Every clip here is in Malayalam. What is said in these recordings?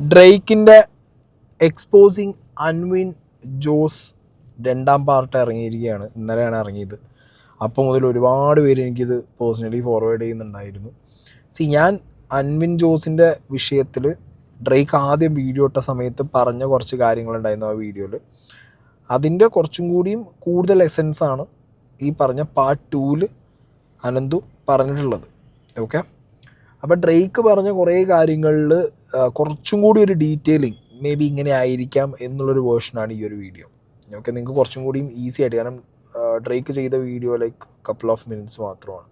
ഡ്രേക്കിൻ്റെ എക്സ്പോസിങ് അൻവിൻ ജോസ് 2ാം പാർട്ട് ഇറങ്ങിയിരിക്കുകയാണ്. ഇന്നലെയാണ് ഇറങ്ങിയത്. അപ്പോൾ മുതൽ ഒരുപാട് പേര് എനിക്കിത് പേഴ്സണലി ഫോർവേഡ് ചെയ്യുന്നുണ്ടായിരുന്നു. ഞാൻ അൻവിൻ ജോസിൻ്റെ വിഷയത്തിൽ ഡ്രേക്ക് ആദ്യം വീഡിയോ ഇട്ട സമയത്ത് പറഞ്ഞ കുറച്ച് കാര്യങ്ങളുണ്ടായിരുന്നു ആ വീഡിയോയിൽ. അതിൻ്റെ കുറച്ചും കൂടിയും കൂടുതൽ എസൻസാണ് ഈ പറഞ്ഞ പാർട്ട് 2-ൽ അനന്തു പറഞ്ഞിട്ടുള്ളത്. ഓക്കെ, അപ്പോൾ ഡ്രേക്ക് പറഞ്ഞ കുറേ കാര്യങ്ങളിൽ കുറച്ചും കൂടി ഒരു ഡീറ്റെയിലിംഗ് മേ ബി ഇങ്ങനെ ആയിരിക്കാം എന്നുള്ളൊരു വേർഷനാണ് ഈ ഒരു വീഡിയോ. ഓക്കെ, നിങ്ങൾക്ക് കുറച്ചും കൂടിയും ഈസി ആയിട്ട്, കാരണം ഡ്രേക്ക് ചെയ്ത video like couple of minutes മാത്രമാണ്.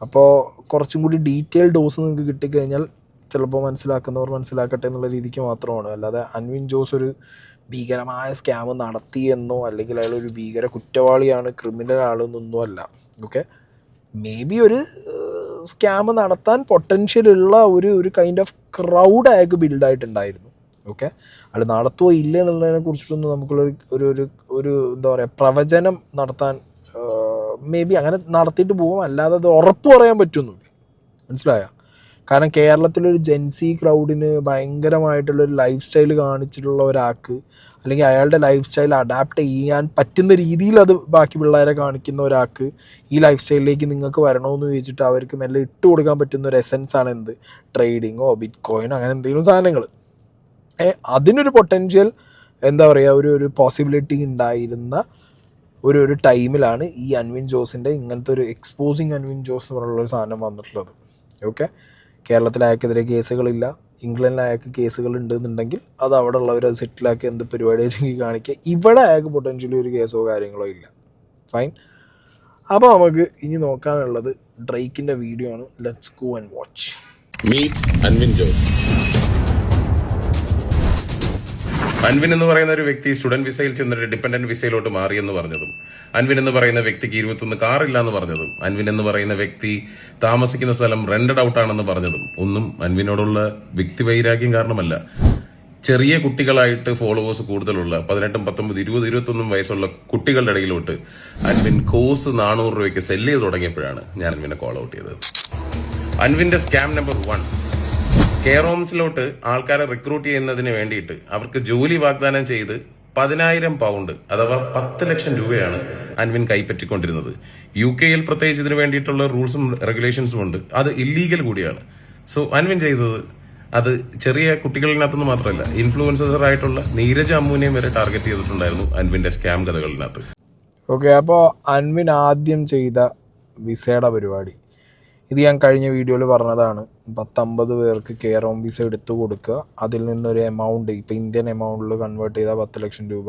അപ്പോൾ കുറച്ചും കൂടി ഡീറ്റെയിൽ ഡോസ് നിങ്ങൾക്ക് കിട്ടിക്കഴിഞ്ഞാൽ ചിലപ്പോൾ മനസ്സിലാക്കുന്നവർ മനസ്സിലാക്കട്ടെ എന്നുള്ള രീതിക്ക് മാത്രമാണ്. അല്ലാതെ അൻവിൻ ജോസ് ഒരു ഭീകരമായ സ്കാം നടത്തിയെന്നോ അല്ലെങ്കിൽ അയാൾ ഒരു ഭീകര കുറ്റവാളിയാണ്, ക്രിമിനൽ ആളെന്നൊന്നും അല്ല. ഓക്കെ, മേ ബി ഒരു സ്കാം നടത്താൻ പൊട്ടൻഷ്യൽ ഉള്ള ഒരു കൈൻഡ് ഓഫ് ക്രൗഡ് അയാൾക്ക് ബിൽഡായിട്ടുണ്ടായിരുന്നു. ഓക്കെ, അത് നടത്തുമോ ഇല്ല എന്നുള്ളതിനെ കുറിച്ചിട്ടൊന്നും നമുക്കുള്ള ഒരു എന്താ പറയുക പ്രവചനം നടത്താൻ മേ ബി അങ്ങനെ നടത്തിയിട്ട് പോകും, അല്ലാതെ അത് ഉറപ്പ് പറയാൻ പറ്റുമെന്നില്ല. മനസ്സിലായോ? കാരണം കേരളത്തിലൊരു ജെൻസി ക്രൗഡിന് ഭയങ്കരമായിട്ടുള്ളൊരു ലൈഫ് സ്റ്റൈൽ കാണിച്ചിട്ടുള്ള ഒരാൾക്ക്, അല്ലെങ്കിൽ അയാളുടെ ലൈഫ് സ്റ്റൈൽ അഡാപ്റ്റ് ചെയ്യാൻ പറ്റുന്ന രീതിയിൽ അത് ബാക്കി പിള്ളേരെ കാണിക്കുന്ന ഒരാൾക്ക് ഈ ലൈഫ് സ്റ്റൈലിലേക്ക് നിങ്ങൾക്ക് വരണമെന്ന് ചോദിച്ചിട്ട് അവർക്ക് മെല്ലെ ഇട്ട് കൊടുക്കാൻ പറ്റുന്ന ഒരു എസൻസാണ് എന്ത്, ട്രേഡിങ്ങോ ബിറ്റ് കോയിനോ അങ്ങനെ എന്തെങ്കിലും സാധനങ്ങൾ. അതിനൊരു പൊട്ടൻഷ്യൽ എന്താ പറയുക ഒരു പോസിബിലിറ്റി ഉണ്ടായിരുന്ന ഒരു ടൈമിലാണ് ഈ അൻവിൻ ജോസിൻ്റെ ഇങ്ങനത്തെ ഒരു എക്സ്പോസിങ് അൻവിൻ ജോസ് എന്ന് പറയുള്ളൊരു സാധനം വന്നിട്ടുള്ളത്. ഓക്കെ, കേരളത്തിൽ അയാൾക്കെതിരെ കേസുകളില്ല, ഇംഗ്ലണ്ടിൽ അയാൾക്ക് കേസുകൾ ഉണ്ടെന്നുണ്ടെങ്കിൽ അത് അവിടെ ഉള്ളവർ അത് സെറ്റിലാക്കി എന്ത് പരിപാടി വെച്ചെങ്കിൽ കാണിക്കുക. ഇവിടെ അയാൾക്ക് പൊട്ടൻഷ്യലി ഒരു കേസോ കാര്യങ്ങളോ ഇല്ല. ഫൈൻ. അപ്പോൾ നമുക്ക് ഇനി നോക്കാനുള്ളത് ഡ്രേക്കിൻ്റെ വീഡിയോ ആണ്. Let's go and watch. Meet Anvin Jose. Anvin എന്ന് പറയുന്ന ഒരു വ്യക്തി സ്റ്റുഡന്റ് വിസയിൽ ചെന്നിട്ട് ഡിപെൻഡന്റ് വിസയിലോട്ട് മാറിയെന്ന് പറഞ്ഞതും, അൻവിൻ എന്ന് പറയുന്ന വ്യക്തിക്ക് 21 കാറില്ല എന്ന് പറഞ്ഞതും, അൻവിൻ എന്ന് പറയുന്ന വ്യക്തി താമസിക്കുന്ന സ്ഥലം റെന്റഡ് ഔട്ട് ആണെന്ന് പറഞ്ഞതും ഒന്നും അൻവിനോടുള്ള വ്യക്തി വൈരാഗ്യം കാരണമല്ല. ചെറിയ കുട്ടികളായിട്ട് ഫോളോവേഴ്സ് കൂടുതലുള്ള 18, 19, 20, 21 വയസ്സുള്ള കുട്ടികളുടെ ഇടയിലോട്ട് അൻവിൻ കോഴ്സ് 400 രൂപയ്ക്ക് സെല്ല് ചെയ്ത് തുടങ്ങിയപ്പോഴാണ് ഞാൻ അൻവിനെ കോൾ ഔട്ട് ചെയ്തത്. അൻവിന്റെ സ്കാം നമ്പർ 1, കെയർ ഹോംസിലോട്ട് ആൾക്കാരെ റിക്രൂട്ട് ചെയ്യുന്നതിന് വേണ്ടിയിട്ട് അവർക്ക് ജോലി വാഗ്ദാനം ചെയ്ത് 10,000 പൗണ്ട് അഥവാ 10 ലക്ഷം രൂപയാണ് അൻവിൻ കൈപ്പറ്റിക്കൊണ്ടിരുന്നത്. UK-യിൽ പ്രത്യേകിച്ച് ഇതിനു വേണ്ടിയിട്ടുള്ള റൂൾസും റെഗുലേഷൻസും ഉണ്ട്, അത് ഇല്ലീഗൽ കൂടിയാണ്. സോ അൻവിൻ ചെയ്തത് അത് ചെറിയ കുട്ടികളിനകത്തുനിന്ന് മാത്രമല്ല, ഇൻഫ്ലുവൻസർ ആയിട്ടുള്ള നീരജ് അമ്മൂനെയും വരെ ടാർഗറ്റ് ചെയ്തിട്ടുണ്ടായിരുന്നു അൻവിന്റെ സ്കാം കഥകളിനകത്ത്. ഓക്കെ, അപ്പോൾ അൻവിൻ ആദ്യം ചെയ്ത വിസയുടെ പരിപാടി ഇത് ഞാൻ കഴിഞ്ഞ വീഡിയോയിൽ പറഞ്ഞതാണ്. 10-50 പേർക്ക് കെയർ ഹോം വിസ എടുത്തു കൊടുക്കുക, അതിൽ നിന്നൊരു എമൗണ്ട്, ഇപ്പോൾ ഇന്ത്യൻ എമൗണ്ടിൽ കൺവേർട്ട് ചെയ്താൽ 10 ലക്ഷം രൂപ,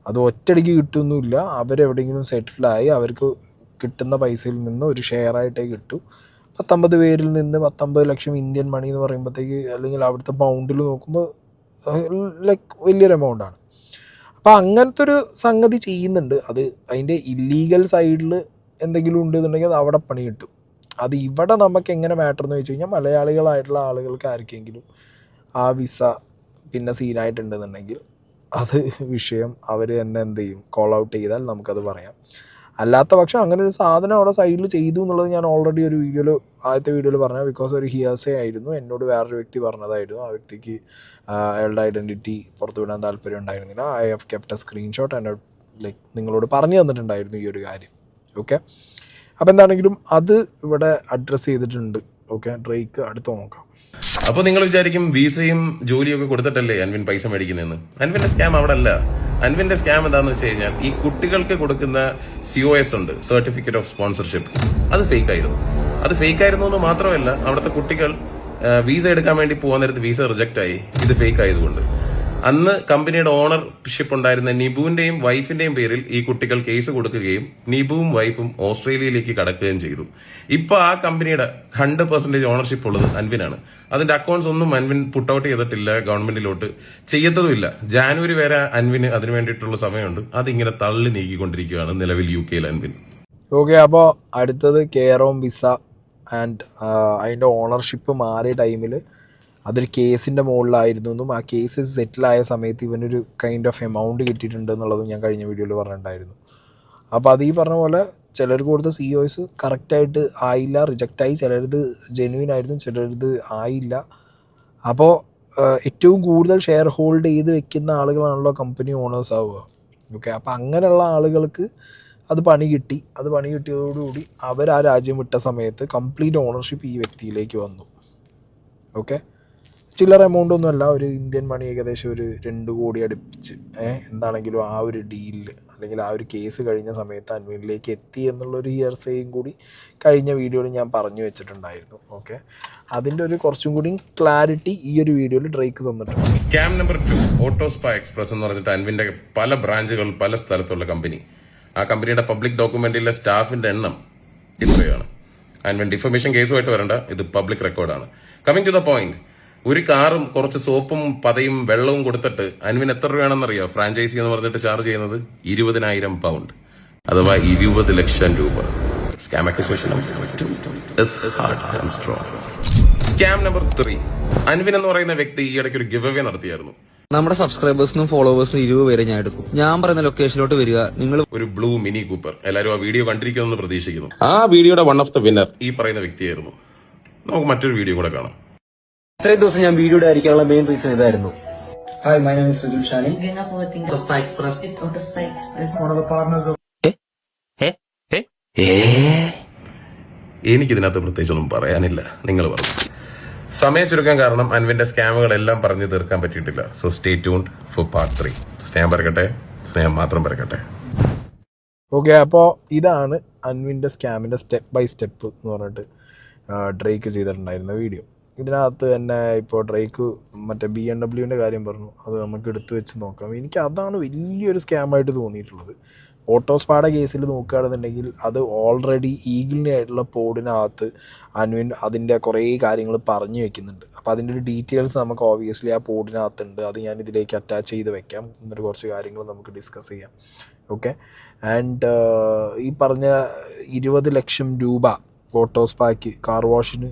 അത് ഒറ്റയടിക്ക് കിട്ടുമൊന്നുമില്ല. അവരെവിടെയെങ്കിലും സെറ്റിലായി അവർക്ക് കിട്ടുന്ന പൈസയിൽ നിന്ന് ഒരു ഷെയറായിട്ടേ കിട്ടൂ. 10-50 പേരിൽ നിന്ന് 19 ലക്ഷം ഇന്ത്യൻ മണി എന്ന് പറയുമ്പോഴത്തേക്ക്, അല്ലെങ്കിൽ അവിടുത്തെ പൗണ്ടിൽ നോക്കുമ്പോൾ ലൈക്ക് വലിയൊരു എമൗണ്ടാണ്. അപ്പോൾ അങ്ങനത്തെ ഒരു സംഗതി ചെയ്യുന്നുണ്ട്. അത് അതിൻ്റെ ഇല്ലീഗൽ സൈഡിൽ എന്തെങ്കിലും ഉണ്ടെന്നുണ്ടെങ്കിൽ അത് അവിടെ പണി കിട്ടും. അത് ഇവിടെ നമുക്ക് എങ്ങനെ മാറ്റർ എന്ന് വെച്ച് കഴിഞ്ഞാൽ, മലയാളികളായിട്ടുള്ള ആളുകൾക്ക് ആർക്കെങ്കിലും ആ വിസ പിന്നെ സീനായിട്ടുണ്ടെന്നുണ്ടെങ്കിൽ അത് വിഷയം അവർ തന്നെ എന്ത് ചെയ്യും, കോൾ ഔട്ട് ചെയ്താൽ നമുക്കത് പറയാം. അല്ലാത്ത പക്ഷം അങ്ങനെ ഒരു സാധനം അവിടെ സൈഡിൽ ചെയ്തു എന്നുള്ളത് ഞാൻ ഓൾറെഡി ഒരു വീഡിയോയിൽ, ആദ്യത്തെ വീഡിയോയിൽ പറഞ്ഞത് ബിക്കോസ് ഒരു ഹിയർസേ ആയിരുന്നു. എന്നോട് വേറൊരു വ്യക്തി പറഞ്ഞതായിരുന്നു. ആ വ്യക്തിക്ക് അയാളുടെ ഐഡൻറ്റിറ്റി പുറത്തു വിടാൻ താല്പര്യം ഉണ്ടായിരുന്നില്ല. I have kept A screenshot and like നിങ്ങളോട് പറഞ്ഞു തന്നിട്ടുണ്ടായിരുന്നു ഈ ഒരു കാര്യം. ഓക്കെ, അപ്പോൾ എന്താണെങ്കിലും അത് ഇവിടെ അഡ്രസ്സ് ചെയ്തിട്ടുണ്ട്. ഓക്കെ, ഡ്രേക്ക് അടുത്ത് നോക്കാം. അപ്പോൾ നിങ്ങൾ വിചാരിക്കും വിസയും ജോലിയൊക്കെ കൊടുത്തിട്ടല്ലേ അൻവിൻ പൈസ മേടിക്കുന്നതെന്ന്. അൻവിന്റെ സ്കാം അവിടെ അല്ല. അൻവിന്റെ സ്കാം എന്താണെന്ന് വെച്ച് കഴിഞ്ഞാൽ, ഈ കുട്ടികൾക്ക് കൊടുക്കുന്ന COS ഉണ്ട്, സർട്ടിഫിക്കറ്റ് ഓഫ് സ്പോൺസർഷിപ്പ്, അത് ഫേക്ക് ആയിരുന്നു. അത് ഫേക്ക് ആയിരുന്നു എന്ന് മാത്രമല്ല, അവിടുത്തെ കുട്ടികൾ വിസ എടുക്കാൻ വേണ്ടി പോകാൻ നേരത്ത് വിസ റിജക്റ്റ് ആയി, ഇത് ഫേക്ക് ആയതുകൊണ്ട്. അന്ന് കമ്പനിയുടെ ഓണർഷിപ്പ് ഉണ്ടായിരുന്ന നിബുവിന്റെയും വൈഫിന്റെയും പേരിൽ ഈ കുട്ടികൾ കേസ് കൊടുക്കുകയും നിബുവും വൈഫും ഓസ്ട്രേലിയയിലേക്ക് കടക്കുകയും ചെയ്തു. ഇപ്പൊ ആ കമ്പനിയുടെ 100% ഓണർഷിപ്പ് ഉള്ളത് അൻവിനാണ്. അതിന്റെ അക്കൗണ്ട്സ് ഒന്നും അൻവിൻ പുട്ട് ഔട്ട് ചെയ്തിട്ടില്ല, ഗവൺമെന്റിലോട്ട് ചെയ്യത്തതുമില്ല. ജാനുവരി വരെ അൻവിന് അതിനു വേണ്ടിയിട്ടുള്ള സമയമുണ്ട്. അതിങ്ങനെ തള്ളി നീക്കിക്കൊണ്ടിരിക്കുകയാണ് നിലവിൽ UK-യിൽ അൻവിൻ. ഓക്കെ, അപ്പോൾ അടുത്തത് കെയർ ഹോം വിസ ആൻഡ് അതിൻ്റെ ഓണർഷിപ്പ് മാറിയ ടൈമിൽ അതൊരു കേസിൻ്റെ മുകളിലായിരുന്നു എന്നും, ആ കേസ് സെറ്റിലായ സമയത്ത് ഇവനൊരു കൈൻഡ് ഓഫ് എമൗണ്ട് കിട്ടിയിട്ടുണ്ട് എന്നുള്ളതും ഞാൻ കഴിഞ്ഞ വീഡിയോയിൽ പറഞ്ഞിട്ടുണ്ടായിരുന്നു. അപ്പോൾ അത് ഈ പറഞ്ഞ പോലെ ചിലർക്ക് കൊടുത്ത COS കറക്റ്റായിട്ട് ആയില്ല, റിജക്റ്റായി. ചിലരത് ജെന്യൂൻ ആയിരുന്നു, ചിലരത് ആയില്ല. അപ്പോൾ ഏറ്റവും കൂടുതൽ ഷെയർ ഹോൾഡ് ചെയ്ത് വെക്കുന്ന ആളുകളാണല്ലോ കമ്പനി ഓണേഴ്സ് ആവുക. ഓക്കെ, അപ്പോൾ അങ്ങനെയുള്ള ആളുകൾക്ക് അത് പണി കിട്ടിയതോടുകൂടി അവർ ആ രാജ്യം വിട്ട സമയത്ത് കംപ്ലീറ്റ് ഓണർഷിപ്പ് ഈ വ്യക്തിയിലേക്ക് വന്നു. ഓക്കെ, ചില്ലറ എമൗണ്ട് ഒന്നുമല്ല, ഒരു ഇന്ത്യൻ മണി ഏകദേശം ഒരു 2 കോടി അടുപ്പിച്ച് എന്താണെങ്കിലും ആ ഒരു ഡീലിൽ അല്ലെങ്കിൽ ആ ഒരു കേസ് കഴിഞ്ഞ സമയത്ത് അൻവിനിലേക്ക് എത്തി എന്നുള്ളൊരു ഹിയർസേയും കൂടി കഴിഞ്ഞ വീഡിയോയിൽ ഞാൻ പറഞ്ഞു വെച്ചിട്ടുണ്ടായിരുന്നു. ഓക്കെ, അതിൻ്റെ ഒരു കുറച്ചും കൂടി ക്ലാരിറ്റി ഈ ഒരു വീഡിയോയിൽ ഡ്രേക്ക് തന്നിട്ടുണ്ട്. സ്കാം നമ്പർ 2 ഓട്ടോസ്പാ എക്സ്പ്രസ് എന്ന് പറഞ്ഞിട്ട് അൻവിന്റെ പല ബ്രാഞ്ചുകൾ പല സ്ഥലത്തുള്ള കമ്പനി. ആ കമ്പനിയുടെ പബ്ലിക് ഡോക്യുമെന്റിലെ സ്റ്റാഫിന്റെ എണ്ണം ഇത്രയാണ്. അൻവിൻ ഡിഫമേഷൻ കേസുമായിട്ട് വരണ്ട, ഇത് പബ്ലിക് റെക്കോർഡാണ്. കമ്മിങ് ടു ദ പോയിന്റ്, ഒരു കാറും കുറച്ച് സോപ്പും പതയും വെള്ളവും കൊടുത്തിട്ട് അൻവിൻ എത്ര രൂപയാണെന്നറിയോ ഫ്രാഞ്ചൈസി എന്ന് പറഞ്ഞിട്ട് ചാർജ് ചെയ്യുന്നത്? 20,000 പൗണ്ട്, അഥവാ 20 ലക്ഷം രൂപ. Scam accusation scam number 3. Anvin എന്ന് പറയുന്ന വ്യക്തി ഈ ഇടയ്ക്ക് ഒരു ഗിവ് അവേ നടത്തിയായിരുന്നു. നമ്മുടെ സബ്സ്ക്രൈബേഴ്സിനും ഫോളോവേഴ്സിനും 20 പേരെ ഞാൻ എടുക്കും. ഞാൻ പറയുന്ന ലൊക്കേഷനിലോട്ട് വരിക. നിങ്ങൾ ഒരു ബ്ലൂ മിനി കൂപ്പർ. എല്ലാവരും ആ വീഡിയോ കണ്ടിരിക്കുമെന്ന് പ്രതീക്ഷിക്കുന്നു. ആ വീഡിയോയുടെ വൺ ഓഫ് ദ വിന്നർ ഈ പറയുന്ന വ്യക്തിയായിരുന്നു. നമുക്ക് മറ്റൊരു വീഡിയോ കൂടെ കാണാം. ഇത്രയും ദിവസം ഞാൻ വീഡിയോ ആയിരിക്കാനുള്ള മെയിൻ റീസൺ ഇതായിരുന്നു. Hi, my name is Rajul Shani. Autospa Express. Autospa Express. One of the partners of എനിക്കിതിനകത്ത് പ്രത്യേകിച്ചൊന്നും പറയാനില്ല, നിങ്ങൾ പറഞ്ഞു. സമയം ചുരുക്കാൻ കാരണം അൻവിന്റെ സ്കാമുകളെല്ലാം പറഞ്ഞു തീർക്കാൻ പറ്റിയിട്ടില്ല. So stay tuned four part 3. സ്നേഹം പരക്കട്ടെ, സ്നേഹം മാത്രം പരക്കട്ടെ. ഓക്കെ, അപ്പോൾ ഇതാണ് അൻവിൻ്റെ സ്കാമിൻ്റെ സ്റ്റെപ്പ് ബൈ സ്റ്റെപ്പ് എന്ന് പറഞ്ഞിട്ട് ഡ്രേക്ക് ചെയ്തിട്ടുണ്ടായിരുന്ന വീഡിയോ. ഇതിനകത്ത് തന്നെ ഇപ്പോൾ ഡ്രേക്ക് മറ്റേ BMW കാര്യം പറഞ്ഞു, അത് നമുക്ക് എടുത്തു വെച്ച് നോക്കാം. എനിക്ക് അതാണ് വലിയൊരു സ്കാമായിട്ട് തോന്നിയിട്ടുള്ളത്. ഓട്ടോസ്പായുടെ കേസിൽ നോക്കുകയാണെന്നുണ്ടെങ്കിൽ അത് ഓൾറെഡി ഈഗിളിനായിട്ടുള്ള പോഡിനകത്ത് അൻവിൻ അതിൻ്റെ കുറേ കാര്യങ്ങൾ പറഞ്ഞു വെക്കുന്നുണ്ട്. അപ്പോൾ അതിൻ്റെ ഒരു ഡീറ്റെയിൽസ് നമുക്ക് ഓബിയസ്ലി ആ പോഡിനകത്തുണ്ട്. അത് ഞാൻ ഇതിലേക്ക് അറ്റാച്ച് ചെയ്ത് വെക്കാം. എന്നിട്ട് കുറച്ച് കാര്യങ്ങൾ നമുക്ക് ഡിസ്കസ് ചെയ്യാം. ഓക്കെ, ആൻഡ് ഈ പറഞ്ഞ 20 ലക്ഷം രൂപ ഓട്ടോസ്പായ്ക്ക് കാർ വാഷിന്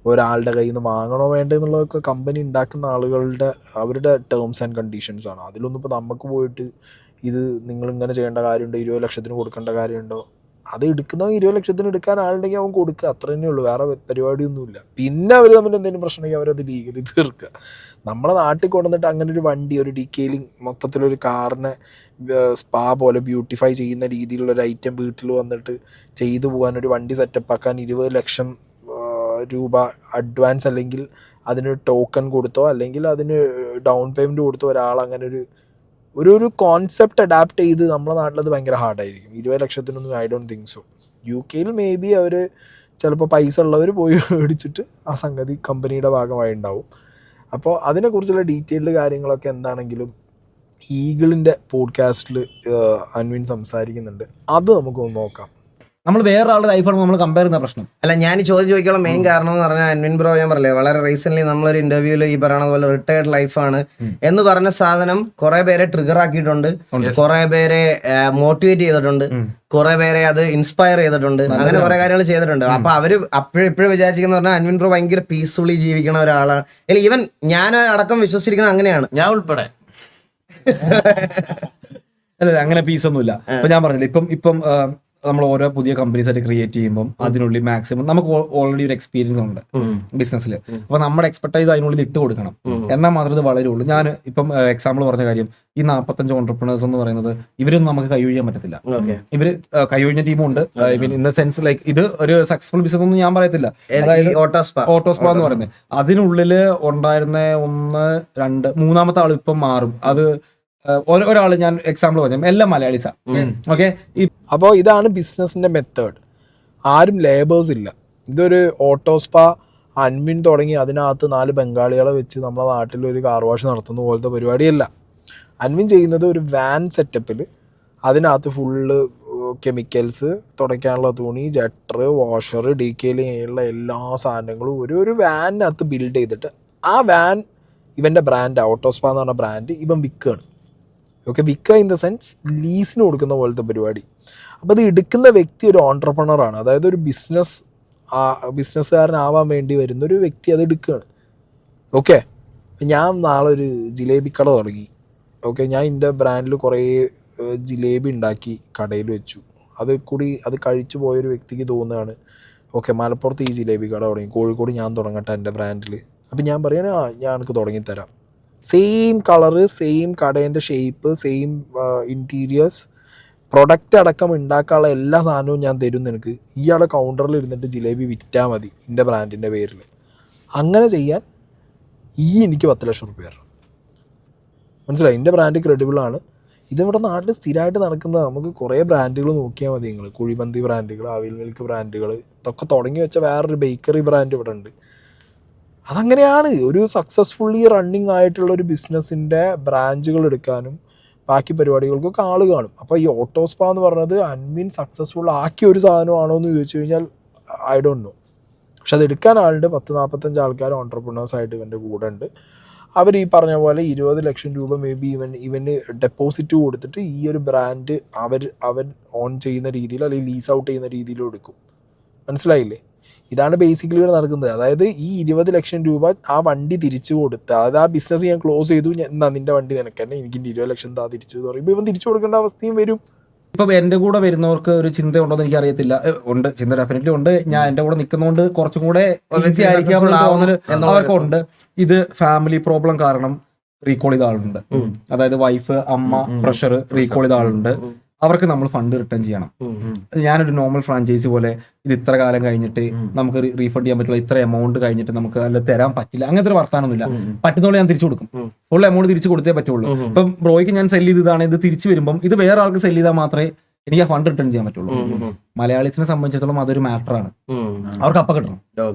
ഒരാളുടെ കയ്യിൽ നിന്ന് വാങ്ങണോ വേണ്ടോ എന്നുള്ളതൊക്കെ കമ്പനി ഉണ്ടാക്കുന്ന ആളുകളുടെ അവരുടെ ടേംസ് ആൻഡ് കണ്ടീഷൻസ് ആണ്. അതിലൊന്നും ഇപ്പോൾ നമുക്ക് പോയിട്ട് ഇത് നിങ്ങളിങ്ങനെ ചെയ്യേണ്ട കാര്യമുണ്ടോ, 20 ലക്ഷത്തിന് കൊടുക്കേണ്ട കാര്യമുണ്ടോ? അത് എടുക്കുന്നവൻ 20 ലക്ഷത്തിന് എടുക്കാൻ ആളുണ്ടെങ്കിൽ അവൻ കൊടുക്കുക, അത്ര തന്നെ ഉള്ളൂ. വേറെ പരിപാടിയൊന്നുമില്ല. പിന്നെ അവർ തമ്മിൽ എന്തെങ്കിലും പ്രശ്നമെങ്കിൽ അവരത് ലീഗലി തീർക്കുക. നമ്മളെ നാട്ടിൽ കൊണ്ടുവന്നിട്ട് അങ്ങനെ ഒരു വണ്ടി, ഒരു ഡീറ്റെയിലിംഗ്, മൊത്തത്തിലൊരു കാറിനെ സ്പാ പോലെ ബ്യൂട്ടിഫൈ ചെയ്യുന്ന രീതിയിലുള്ളൊരു ഐറ്റം വീട്ടിൽ വന്നിട്ട് ചെയ്തു പോകാൻ, ഒരു വണ്ടി സെറ്റപ്പ് ആക്കാൻ 20 ലക്ഷം രൂപ അഡ്വാൻസ് അല്ലെങ്കിൽ അതിന് ടോക്കൺ കൊടുത്തോ അല്ലെങ്കിൽ അതിന് ഡൗൺ പേയ്മെൻറ്റ് കൊടുത്തോ ഒരാൾ അങ്ങനെ ഒരു കോൺസെപ്റ്റ് അഡാപ്റ്റ് ചെയ്ത് നമ്മുടെ നാട്ടിലത് ഭയങ്കര ഹാർഡായിരിക്കും. 20 ലക്ഷത്തിനൊന്നും I don't think so. UK may be അവർ ചിലപ്പോൾ പൈസ ഉള്ളവർ പോയി മേടിച്ചിട്ട് ആ സംഗതി കമ്പനിയുടെ ഭാഗമായി ഉണ്ടാവും. അപ്പോൾ അതിനെക്കുറിച്ചുള്ള ഡീറ്റെയിൽഡ് കാര്യങ്ങളൊക്കെ എന്താണെങ്കിലും ഈഗിളിൻ്റെ പോഡ്കാസ്റ്റിൽ അൻവിൻ സംസാരിക്കുന്നുണ്ട്. അത് നമുക്കൊന്ന് നോക്കാം. നമ്മൾ വേറെ ആളുടെ ലൈഫാണ് നമ്മൾ കമ്പയർ ചെയ്യുന്ന പ്രശ്നം. അല്ല, ഞാൻ ചോദ്യം ചോദിക്കാനുള്ള മെയിൻ കാരണം എന്ന് പറഞ്ഞാൽ അൻവിൻ ബ്രോ, ഞാൻ പറയല്ലേ, വളരെ റീസെന്റ് നമ്മളൊരു ഇന്റർവ്യൂല് ഈ പറയണ പോലെ റിട്ടയർഡ് ലൈഫാണ് എന്ന് പറഞ്ഞ സാധനം കുറെ പേരെ ട്രിഗർ ആക്കിയിട്ടുണ്ട്, കുറെ പേരെ മോട്ടിവേറ്റ് ചെയ്തിട്ടുണ്ട്, കുറെ പേരെ അത് ഇൻസ്പയർ ചെയ്തിട്ടുണ്ട്, അങ്ങനെ കുറെ കാര്യങ്ങൾ ചെയ്തിട്ടുണ്ട്. അപ്പൊ അവര് ഇപ്പോഴും വിചാരിക്കുന്ന പറഞ്ഞാൽ അൻവിൻ ബ്രോ ഭയങ്കര പീസ്ഫുള്ളി ജീവിക്കുന്ന ഒരാളാണ്. അല്ല, ഈവൻ ഞാൻ അടക്കം വിശ്വസിച്ചിരിക്കുന്നത് അങ്ങനെയാണ്. ഞാൻ ഉൾപ്പെടെ അല്ല, അങ്ങനെ പീസൊന്നുമില്ല. ഇപ്പൊ ഞാൻ പറഞ്ഞില്ല, ഇപ്പം നമ്മൾ ഓരോ പുതിയ കമ്പനീസ് ആയിട്ട് ക്രിയേറ്റ് ചെയ്യുമ്പോൾ അതിനുള്ളിൽ മാക്സിമം നമുക്ക് ഓൾറെഡി ഒരു എക്സ്പീരിയൻസ് ഉണ്ട് ബിസിനസ്സിൽ. അപ്പൊ നമ്മുടെ എക്സ്പെർട്ടൈസ് അതിനുള്ളിൽ ഇട്ട് കൊടുക്കണം, എന്നാൽ മാത്രമേ ഇത് വളരുള്ളൂ. ഞാൻ ഇപ്പം എക്സാമ്പിൾ പറഞ്ഞ കാര്യം, ഈ 45 ഓൺടർപ്രണേഴ്സ് എന്ന് പറയുന്നത് ഇവരൊന്നും നമുക്ക് കൈയൊഴിയാൻ പറ്റത്തില്ല. ഇവര് കൈയൊഴിഞ്ഞ ടീമുണ്ട്. ഇൻ ദ സെൻസ് ലൈക്ക് ഇത് ഒരു സക്സസ്ഫുൾ ബിസിനസ് ഒന്നും ഞാൻ പറയത്തില്ല. ഓട്ടോസ്പാ എന്ന് പറയുന്നത് അതിനുള്ളില് ഉണ്ടായിരുന്ന 1, 2, 3ാമത്തെ ആൾ ഇപ്പം മാറും. അത് ഒരാൾ ഞാൻ എക്സാമ്പിൾ പറഞ്ഞു, എല്ലാം മലയാളീസാ. ഓക്കെ, അപ്പോൾ ഇതാണ് ബിസിനസ്സിൻ്റെ മെത്തേഡ്. ആരും ലേബേഴ്സ് ഇല്ല. ഇതൊരു ഓട്ടോസ്പാ അൻവിൻ തുടങ്ങി അതിനകത്ത് 4 ബംഗാളികളെ വെച്ച് നമ്മുടെ നാട്ടിൽ ഒരു കാർ വാഷ് നടത്തുന്ന പോലത്തെ പരിപാടിയല്ല. അൻവിൻ ചെയ്യുന്നത് ഒരു വാൻ സെറ്റപ്പിൽ അതിനകത്ത് ഫുള്ള് കെമിക്കൽസ്, തുടയ്ക്കാനുള്ള തുണി, ജട്ടർ, വാഷർ, ഡീറ്റെയിലിംഗ് ചെയ്യാനുള്ള എല്ലാ സാധനങ്ങളും ഒരു വാനിനകത്ത് ബിൽഡ് ചെയ്തിട്ട് ആ വാൻ ഇവൻ്റെ ബ്രാൻഡ് ഓട്ടോസ്പാ എന്ന് പറഞ്ഞ ബ്രാൻഡ് ഇവൻ വിൽക്കുകയാണ്. ഓക്കെ, വിൽക്കുക ഇൻ ദ സെൻസ് ലീസിന് കൊടുക്കുന്ന പോലത്തെ പരിപാടി. അപ്പോൾ അത് എടുക്കുന്ന വ്യക്തി ഒരു ഓൺട്രപ്രണറാണ്, അതായത് ഒരു ബിസിനസ്സുകാരനാവാൻ വേണ്ടി വരുന്ന ഒരു വ്യക്തി അത് എടുക്കുകയാണ്. ഓക്കെ, ഞാൻ നാളെ ഒരു ജിലേബി കട തുടങ്ങി. ഓക്കെ, ഞാൻ എൻ്റെ ബ്രാൻഡിൽ കുറേ ജിലേബി ഉണ്ടാക്കി കടയിൽ വെച്ചു. അത് കഴിച്ചു പോയൊരു വ്യക്തിക്ക് തോന്നുകയാണ്, ഓക്കെ, മലപ്പുറത്ത് ഈ ജിലേബി കട തുടങ്ങി, കോഴിക്കോട് ഞാൻ തുടങ്ങട്ടെ എൻ്റെ ബ്രാൻഡിൽ. അപ്പം ഞാൻ പറയുകയാണ്, ഞാൻ എനിക്ക് തുടങ്ങിത്തരാം. സെയിം കളറ്, സെയിം കടേൻ്റെ ഷേപ്പ്, സെയിം ഇൻറ്റീരിയേഴ്സ്, പ്രൊഡക്റ്റ് അടക്കം ഉണ്ടാക്കാനുള്ള എല്ലാ സാധനവും ഞാൻ തരും നിനക്ക്. ഇയാളെ കൗണ്ടറിൽ ഇരുന്നിട്ട് ജിലേബി വിറ്റാൽ മതി എൻ്റെ ബ്രാൻഡിൻ്റെ പേരിൽ. അങ്ങനെ ചെയ്യാൻ എനിക്ക് 10 ലക്ഷം റുപ്യ തരണം. മനസ്സിലായി? എൻ്റെ ബ്രാൻഡ് ക്രെഡിബിളാണ്. ഇതിവിടെ നാട്ടിൽ സ്ഥിരമായിട്ട് നടക്കുന്നത്. നമുക്ക് കുറേ ബ്രാൻഡുകൾ നോക്കിയാൽ മതി. നിങ്ങൾ കുഴിമന്തി ബ്രാൻഡുകൾ, അവിൽ മിൽക്ക് ബ്രാൻഡുകൾ, ഇതൊക്കെ തുടങ്ങി വെച്ച വേറൊരു ബേക്കറി ബ്രാൻഡ് ഇവിടെ ഉണ്ട്. അതങ്ങനെയാണ്. ഒരു സക്സസ്ഫുള്ളി റണ്ണിങ് ആയിട്ടുള്ള ഒരു ബിസിനസ്സിൻ്റെ ബ്രാഞ്ചുകൾ എടുക്കാനും ബാക്കി പരിപാടികൾക്കൊക്കെ ആൾ കാണും. അപ്പോൾ ഈ ഓട്ടോസ്പാ എന്ന് പറഞ്ഞത് അൻവിൻ സക്സസ്ഫുൾ ആക്കിയ ഒരു സാധനമാണോ എന്ന് ചോദിച്ചു കഴിഞ്ഞാൽ ഐ ഡോണ്ട് നോ. പക്ഷെ അത് എടുക്കാൻ ആളുണ്ട്. 10-45 ആൾക്കാർ ഓൺട്രപ്രണേഴ്സായിട്ട് ഇവൻ്റെ കൂടെ ഉണ്ട്. അവർ ഈ പറഞ്ഞ പോലെ 20 ലക്ഷം രൂപ മേ ബി ഇവന് ഡെപ്പോസിറ്റ് കൊടുത്തിട്ട് ഈ ഒരു ബ്രാൻഡ് അവർ ഓൺ ചെയ്യുന്ന രീതിയിൽ അല്ലെങ്കിൽ ലീസ് ഔട്ട് ചെയ്യുന്ന രീതിയിലും എടുക്കും. മനസ്സിലായില്ലേ? ഇതാണ് ബേസിക്കലി ഇവിടെ നടക്കുന്നത്. അതായത് ഈ 20 ലക്ഷം രൂപ ആ വണ്ടി തിരിച്ചു കൊടുത്ത്, അതായത് ആ ബിസിനസ് ഞാൻ ക്ലോസ് ചെയ്തു, എന്നാ നിൻ്റെ വണ്ടി നിനക്ക് തന്നെ, എനിക്ക് 20 ലക്ഷം താ തിരിച്ചു എന്ന് പറയുമ്പോൾ ഇവൻ തിരിച്ചു കൊടുക്കേണ്ട അവസ്ഥയും വരും. ഇപ്പം എൻ്റെ കൂടെ വരുന്നവർക്ക് ഒരു ചിന്ത ഉണ്ടോ എന്ന് എനിക്ക് അറിയത്തില്ല. ഉണ്ട്, ചിന്ത ഡെഫിനറ്റ്ലി ഉണ്ട്. ഞാൻ എൻ്റെ കൂടെ നിൽക്കുന്നതുകൊണ്ട് കുറച്ചും കൂടെ ഈസി ആയിരിക്കാം തോന്നൽ അവർക്കുണ്ട്. ഇത് ഫാമിലി പ്രോബ്ലം കാരണം റീകോൾ ചെയ്ത ആളുണ്ട്. അതായത് വൈഫ്, അമ്മ, പ്രഷർ റീകോൾ ചെയ്ത ആളുണ്ട്. അവർക്ക് നമ്മൾ ഫണ്ട് റിട്ടേൺ ചെയ്യണം. ഞാനൊരു നോർമൽ ഫ്രാഞ്ചൈസി പോലെ ഇത് ഇത്ര കാലം കഴിഞ്ഞിട്ട് നമുക്ക് റീഫണ്ട് ചെയ്യാൻ പറ്റില്ല, ഇത്ര എമൗണ്ട് കഴിഞ്ഞിട്ട് നമുക്ക് അല്ല തരാൻ പറ്റില്ല, അങ്ങനത്തെ ഒരു വർത്താനൊന്നുമില്ല. പറ്റുന്നോളെ ഞാൻ തിരിച്ചു കൊടുക്കും. ഫുൾ എമൗണ്ട് തിരിച്ചു കൊടുത്തേ പറ്റുള്ളൂ. ഇപ്പം ബ്രോയ്ക്ക് ഞാൻ സെല് ചെയ്തതാണ്, ഇത് തിരിച്ചു വരുമ്പം ഇത് വേറെ ആൾക്ക് സെല് ചെയ്താൽ മാത്രമേ എനിക്ക് ആ ഫണ്ട് റിട്ടേൺ ചെയ്യാൻ പറ്റുള്ളൂ. മലയാളീസിനെ സംബന്ധിച്ചിടത്തോളം അതൊരു മാറ്ററാണ്. അവർക്ക് അപ്പ കിട്ടണം,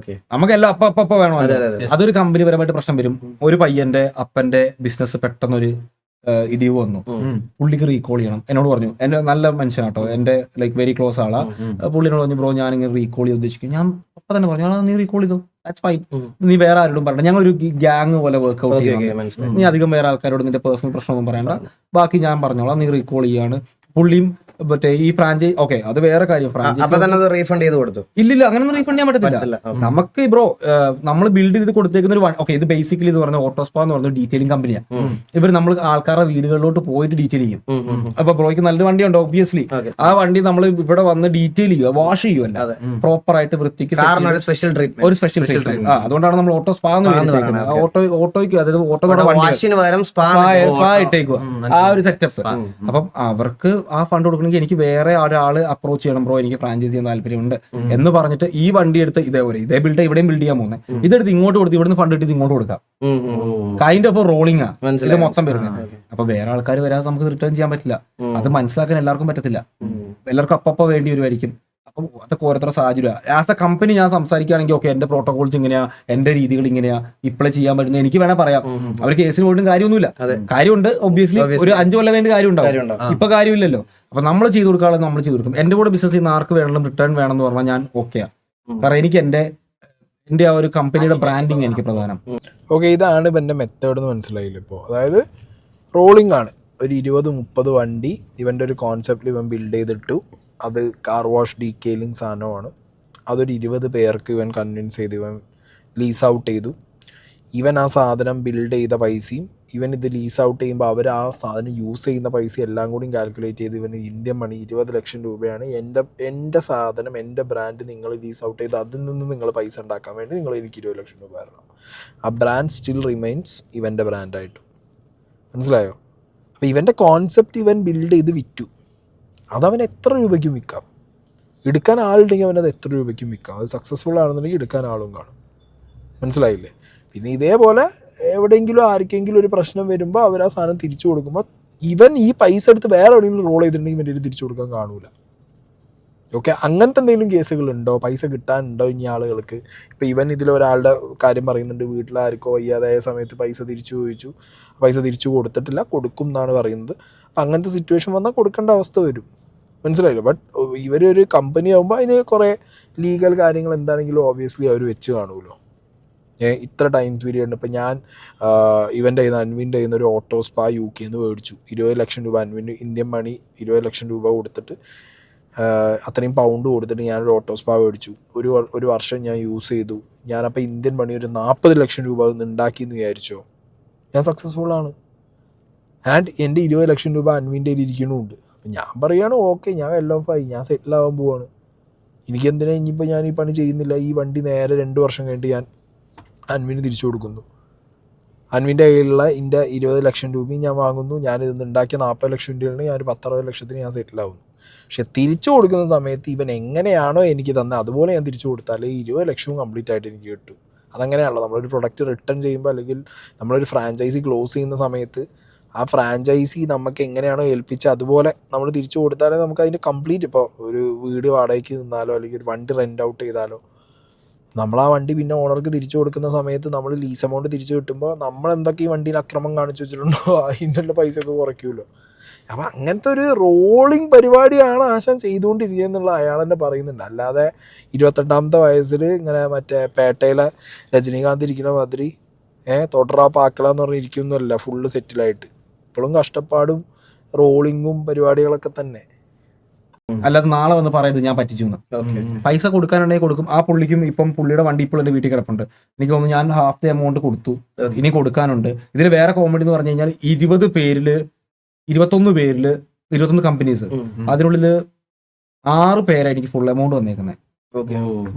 നമുക്കെല്ലാം അപ്പ വേണം. അതൊരു കമ്പനി പരമായിട്ട് പ്രശ്നം വരും. ഒരു പയ്യന്റെ അപ്പന്റെ ബിസിനസ് പെട്ടെന്നൊരു ഇടിവ് വന്നു, പുള്ളിക്ക് റീകോൾ ചെയ്യണം. എന്നോട് പറഞ്ഞു, എന്റെ നല്ല മനുഷ്യനാട്ടോ, എന്റെ ലൈക്ക് വെരി ക്ലോസ് ആളാ. പുള്ളിനോട് പറഞ്ഞു, ബ്രോ ഞാൻ ഇങ്ങനെ റീകോൾ ചെയ്ത് ഉദ്ദേശിക്കും. ഞാൻ അപ്പൊ തന്നെ പറഞ്ഞു, നീ റീകോൾ ചെയ്തു, ദാറ്റ്സ് ഫൈൻ. നീ വേറെ ആരോടും പറയണ്ട, ഞങ്ങളൊരു ഗ്യാങ് പോലെ വർക്ക്ഔട്ട് ചെയ്യുന്നുണ്ട്. നീ അധികം വേറെ ആൾക്കാരോട് നിന്റെ പേഴ്സണൽ പ്രശ്നമൊന്നും പറയണ്ട, ബാക്കി ഞാൻ പറഞ്ഞോളാം. നീ റീകോൾ ചെയ്യാണ്. പുള്ളിയും മറ്റേ ഈ ഫ്രാഞ്ചൈസ് ഓക്കെ, അത് വേറെ കാര്യം. റീഫണ്ട് ചെയ്ത് കൊടുത്തു? ഇല്ലില്ല, അങ്ങനൊന്നും റീഫണ്ട് ചെയ്യാൻ പറ്റത്തില്ല. നമുക്ക് ബ്രോ നമ്മൾ ബിൽഡ് ചെയ്ത് കൊടുത്തേക്കുന്ന ഒരു ഓക്കെ, ഇത് ബേസിക്കലി എന്ന് പറഞ്ഞ ഓട്ടോസ്പാ എന്ന് പറഞ്ഞ ഡീറ്റെയിലിംഗ് കമ്പനിയാണ്. ഇവർ നമ്മൾ ആൾക്കാരുടെ വീടുകളിലോട്ട് പോയിട്ട് ഡീറ്റെയിൽ ചെയ്യും. അപ്പൊ ബ്രോയ്ക്ക് നല്ലൊരു വണ്ടിയുണ്ട്, ഒബ്വിയസ്ലി ആ വണ്ടി നമ്മൾ ഇവിടെ വന്ന് ഡീറ്റെയിൽ ചെയ്യുക, വാഷ് ചെയ്യുമല്ല, പ്രോപ്പർ ആയിട്ട് വൃത്തിക്ക് ഒരു സ്പെഷ്യൽ ട്രീറ്റ്മെന്റ്. അതുകൊണ്ടാണ് നമ്മൾ ഓട്ടോസ്പാ എന്ന് പറയുന്നത്. ഓട്ടോയ്ക്ക്, അതായത് ഓട്ടോയുടെ സ്പാ ഇട്ടേക്കുക, ആ ഒരു സെറ്റപ്പ്. അപ്പം അവർക്ക് ആ ഫണ്ട് കൊടുക്കണമെങ്കിൽ എനിക്ക് വേറെ ഒരാൾ അപ്രോച്ച് ചെയ്യണം, ബ്രോ എനിക്ക് ഫ്രാഞ്ചൈസ് ചെയ്യാൻ താല്പര്യമുണ്ട് എന്ന് പറഞ്ഞിട്ട് ഈ വണ്ടി എടുത്ത് ഇതേ ബിൽഡ് ഇവിടെയും ബിൽഡ് ചെയ്യാൻ പോകുന്നത്, ഇതെടുത്ത് ഇങ്ങോട്ട് കൊടുത്ത് ഇവിടുന്ന് ഫണ്ട് എടുത്ത് ഇങ്ങോട്ട് കൊടുക്കാം. കൈൻഡ് ഓഫ് റോളിംഗ് ഇത് മൊത്തം വരുന്നത്. അപ്പൊ വേറെ ആൾക്കാർ വരാതെ നമുക്ക് റിട്ടേൺ ചെയ്യാൻ പറ്റില്ല. അത് മനസ്സിലാക്കാൻ എല്ലാവർക്കും പറ്റത്തില്ല. എല്ലാവർക്കും അപ്പപ്പോ വേണ്ടി വരുമായിരിക്കും. അപ്പം അതൊക്കെ ഓരോരുത്തരുടെ സാഹചര്യം. ആസ് എ കമ്പനി ഞാൻ സംസാരിക്കുകയാണെങ്കിൽ ഓക്കെ, എന്റെ പ്രോട്ടോകോൾസ് ഇങ്ങനെയാ, എന്റെ രീതികൾ ഇങ്ങനെയാ, ഇപ്പോഴേ ചെയ്യാൻ പറ്റുന്ന എനിക്ക് വേണേ പറയാം. അവർ കേസിന് പോയിട്ടും കാര്യമൊന്നുമില്ല. കാര്യമുണ്ട്, ഒബ്വിയസ്ലി ഒരു 5 കൊല്ലം വേണ്ടി കാര്യം ഉണ്ടാവും. ഇപ്പൊ കാര്യമില്ലല്ലോ. അപ്പൊ നമ്മൾ ചെയ്ത് കൊടുക്കാതെ നമ്മൾ ചെയ്ത് കൊടുക്കും. എന്റെ കൂടെ ബിസിനസ് ചെയ്യുന്ന ആർക്ക് വേണമെങ്കിലും റിട്ടേൺ വേണം എന്ന് പറഞ്ഞാൽ ഞാൻ ഓക്കെയാ. കാരണം എനിക്ക് എന്റെ ആ ഒരു കമ്പനിയുടെ ബ്രാൻഡിങ് എനിക്ക് പ്രധാനം. ഓക്കെ, ഇതാണ് ഇപ്പം എൻ്റെ മെത്തേഡ് എന്ന് മനസ്സിലായില്ല ഇപ്പോൾ. അതായത് റോളിംഗ് ആണ്. ഒരു 20-30 വണ്ടി ഇവൻ്റെ ഒരു കോൺസെപ്റ്റിൽ ഇവൻ ബിൽഡ് ചെയ്തിട്ടു. അത് കാർ വാഷ് ഡീറ്റെയിലിംഗ് സാധനമാണ്. അതൊരു 20 പേർക്ക് ഇവൻ കൺവിൻസ് ചെയ്ത് ഇവൻ ലീസ് ഔട്ട് ചെയ്തു. ഇവൻ ആ സാധനം ബിൽഡ് ചെയ്ത പൈസയും ഇവൻ ഇത് ലീസ് ഔട്ട് ചെയ്യുമ്പോൾ അവർ ആ സാധനം യൂസ് ചെയ്യുന്ന പൈസ എല്ലാം കൂടി കാൽക്കുലേറ്റ് ചെയ്ത് ഇവന് ഇന്ത്യൻ മണി 20 ലക്ഷം രൂപയാണ് എൻ്റെ സാധനം, എൻ്റെ ബ്രാൻഡ് നിങ്ങൾ ലീസ് ഔട്ട് ചെയ്ത് അതിൽ നിന്ന് നിങ്ങൾ പൈസ ഉണ്ടാക്കാൻ വേണ്ടി നിങ്ങൾ എനിക്ക് 20 ലക്ഷം രൂപ തരണം. ആ ബ്രാൻഡ് സ്റ്റിൽ റിമൈൻസ് ഇവൻ്റെ ബ്രാൻഡായിട്ട്. മനസ്സിലായോ? അപ്പോൾ ഇവൻ്റെ കോൺസെപ്റ്റ് ഇവൻ ബിൽഡ് ചെയ്ത് വിറ്റു. അതവൻ എത്ര രൂപയ്ക്കും വിൽക്കാം. എടുക്കാൻ ആളുണ്ടെങ്കിൽ അവനത് എത്ര രൂപയ്ക്കും വിൽക്കാം. അത് സക്സസ്ഫുൾ ആണെന്നുണ്ടെങ്കിൽ എടുക്കാൻ ആളും കാണും. മനസ്സിലായില്ലേ? പിന്നെ ഇതേപോലെ എവിടെയെങ്കിലും ആർക്കെങ്കിലും ഒരു പ്രശ്നം വരുമ്പോൾ അവർ ആ സാധനം തിരിച്ചു കൊടുക്കുമ്പോൾ ഇവൻ ഈ പൈസ എടുത്ത് വേറെ എവിടെയെങ്കിലും റോൾ ചെയ്തിട്ടുണ്ടെങ്കിൽ ഇവൻ്റെ തിരിച്ചു കൊടുക്കാൻ കാണൂല. ഓക്കെ, അങ്ങനത്തെ എന്തെങ്കിലും കേസുകളുണ്ടോ, പൈസ കിട്ടാനുണ്ടോ ഇനി ആളുകൾക്ക്? ഇപ്പോൾ ഇവൻ ഇതിലൊരാളുടെ കാര്യം പറയുന്നുണ്ട്, വീട്ടിലാർക്കോ വയ്യാതായ സമയത്ത് പൈസ തിരിച്ചു ചോദിച്ചു, പൈസ തിരിച്ചു കൊടുത്തിട്ടില്ല, കൊടുക്കും എന്നാണ് പറയുന്നത്. അപ്പം അങ്ങനത്തെ സിറ്റുവേഷൻ വന്നാൽ കൊടുക്കേണ്ട അവസ്ഥ വരും. മനസ്സിലായില്ലോ? ബട്ട് ഇവരൊരു കമ്പനി ആകുമ്പോൾ അതിന് കുറേ ലീഗൽ കാര്യങ്ങൾ എന്താണെങ്കിലും ഓബ്വിയസ്ലി അവർ വെച്ച് കാണുമല്ലോ. ഇത്ര ടൈം പീരീഡ്. ഇപ്പം ഞാൻ ഇവൻ്റെ അൻവിൻ്റെ കയ്യിൽ നിന്ന് ഒരു ഓട്ടോസ്പാ UK നിന്ന് മേടിച്ചു. 20 ലക്ഷം രൂപ അൻവിന് ഇന്ത്യൻ മണി 20 ലക്ഷം രൂപ കൊടുത്തിട്ട്, അത്രയും പൗണ്ട് കൊടുത്തിട്ട് ഞാനൊരു ഓട്ടോസ്പാ മേടിച്ചു. ഒരു വർഷം ഞാൻ യൂസ് ചെയ്തു. ഞാനപ്പോൾ ഇന്ത്യൻ മണി ഒരു 40 ലക്ഷം രൂപ ഉണ്ടാക്കിയെന്ന് വിചാരിച്ചോ? ഞാൻ സക്സസ്ഫുള്ളാണ്. ആൻഡ് എൻ്റെ 20 ലക്ഷം രൂപ അൻവിൻ്റെ കയ്യിൽ ഇരിക്കണമുണ്ട്. അപ്പം ഞാൻ പറയുകയാണ് ഓക്കെ, ഞാൻ വെൽ ഓഫ് ആയി, ഞാൻ സെറ്റിലാവാൻ പോവാണ്. എനിക്കെന്തിനാ ഇനിയിപ്പോൾ ഞാൻ ഈ പണി ചെയ്യുന്നില്ല. ഈ വണ്ടി നേരെ 2 വർഷം കഴിഞ്ഞിട്ട് ഞാൻ അൻവിന് തിരിച്ചു കൊടുക്കുന്നു. അൻവിൻ്റെ കയ്യിലുള്ള എൻ്റെ 20 ലക്ഷം രൂപയും ഞാൻ വാങ്ങുന്നു. ഞാൻ ഇതിന്ന് ഉണ്ടാക്കിയ 40 ലക്ഷം രൂപയാണ് ഞാൻ ഒരു 10-60 ലക്ഷത്തിന് ഞാൻ സെറ്റിലാവുന്നു. പക്ഷെ തിരിച്ചു കൊടുക്കുന്ന സമയത്ത് ഇവൻ എങ്ങനെയാണോ എനിക്ക് തന്നെ അതുപോലെ ഞാൻ തിരിച്ചു കൊടുത്താൽ 20 ലക്ഷവും കംപ്ലീറ്റ് ആയിട്ട് എനിക്ക് കിട്ടും. അതങ്ങനെയാണല്ലോ നമ്മളൊരു പ്രൊഡക്റ്റ് റിട്ടേൺ ചെയ്യുമ്പോൾ, അല്ലെങ്കിൽ നമ്മളൊരു ഫ്രാഞ്ചൈസി ക്ലോസ് ചെയ്യുന്ന സമയത്ത് ആ ഫ്രാഞ്ചൈസി നമുക്ക് എങ്ങനെയാണോ ഏൽപ്പിച്ച് അതുപോലെ നമ്മൾ തിരിച്ചു കൊടുത്താലേ നമുക്ക് അതിൻ്റെ കംപ്ലീറ്റ്, ഇപ്പോൾ ഒരു വീട് വാടകയ്ക്ക് നിന്നാലോ അല്ലെങ്കിൽ ഒരു വണ്ടി റെൻ്റ് ഔട്ട് ചെയ്താലോ നമ്മൾ ആ വണ്ടി പിന്നെ ഓണർക്ക് തിരിച്ചു കൊടുക്കുന്ന സമയത്ത് നമ്മൾ ലീസ് എമൗണ്ട് തിരിച്ചു കിട്ടുമ്പോൾ നമ്മൾ എന്തൊക്കെ ഈ വണ്ടിയിൽ അക്രമം കാണിച്ചു വെച്ചിട്ടുണ്ടോ അതിൻ്റെ പൈസയൊക്കെ കുറയ്ക്കുമല്ലോ. അപ്പം അങ്ങനത്തെ ഒരു റോളിങ് പരിപാടിയാണ് ആശാൻ ചെയ്തുകൊണ്ടിരിക്കുക എന്നുള്ള അയാൾ തന്നെ പറയുന്നുണ്ട്. അല്ലാതെ 28ാമത്തെ വയസ്സിൽ ഇങ്ങനെ മറ്റേ പേട്ടയിലെ രജനീകാന്ത് ഇരിക്കുന്ന മാതിരി തൊട്ടറാ പാക്കല എന്ന് പറഞ്ഞിരിക്കുന്നല്ല, ഫുള്ള് സെറ്റിലായിട്ട് ഇപ്പോഴും കഷ്ടപ്പാടും റോളിങ്ങും പരിപാടികളൊക്കെ തന്നെ. അല്ലാതെ നാളെ വന്ന് പറയുന്നത് ഞാൻ പറ്റിച്ചു എന്ന്. പൈസ കൊടുക്കാനുണ്ടെങ്കിൽ കൊടുക്കും. ആ പുള്ളിക്കും ഇപ്പം പുള്ളിയുടെ വണ്ടി ഇപ്പോൾ എൻ്റെ വീട്ടിൽ കിടപ്പുണ്ട്. എനിക്ക് തോന്നുന്നു ഞാൻ ഹാഫ് ദ എമൗണ്ട് കൊടുത്തു, ഇനി കൊടുക്കാനുണ്ട്. ഇതിൽ വേറെ കോമഡി എന്ന് പറഞ്ഞു കഴിഞ്ഞാൽ 21 പേരില് 21 കമ്പനീസ്, അതിനുള്ളിൽ 6 പേരാണ് എനിക്ക് ഫുൾ എമൗണ്ട് വന്നേക്കുന്നത്.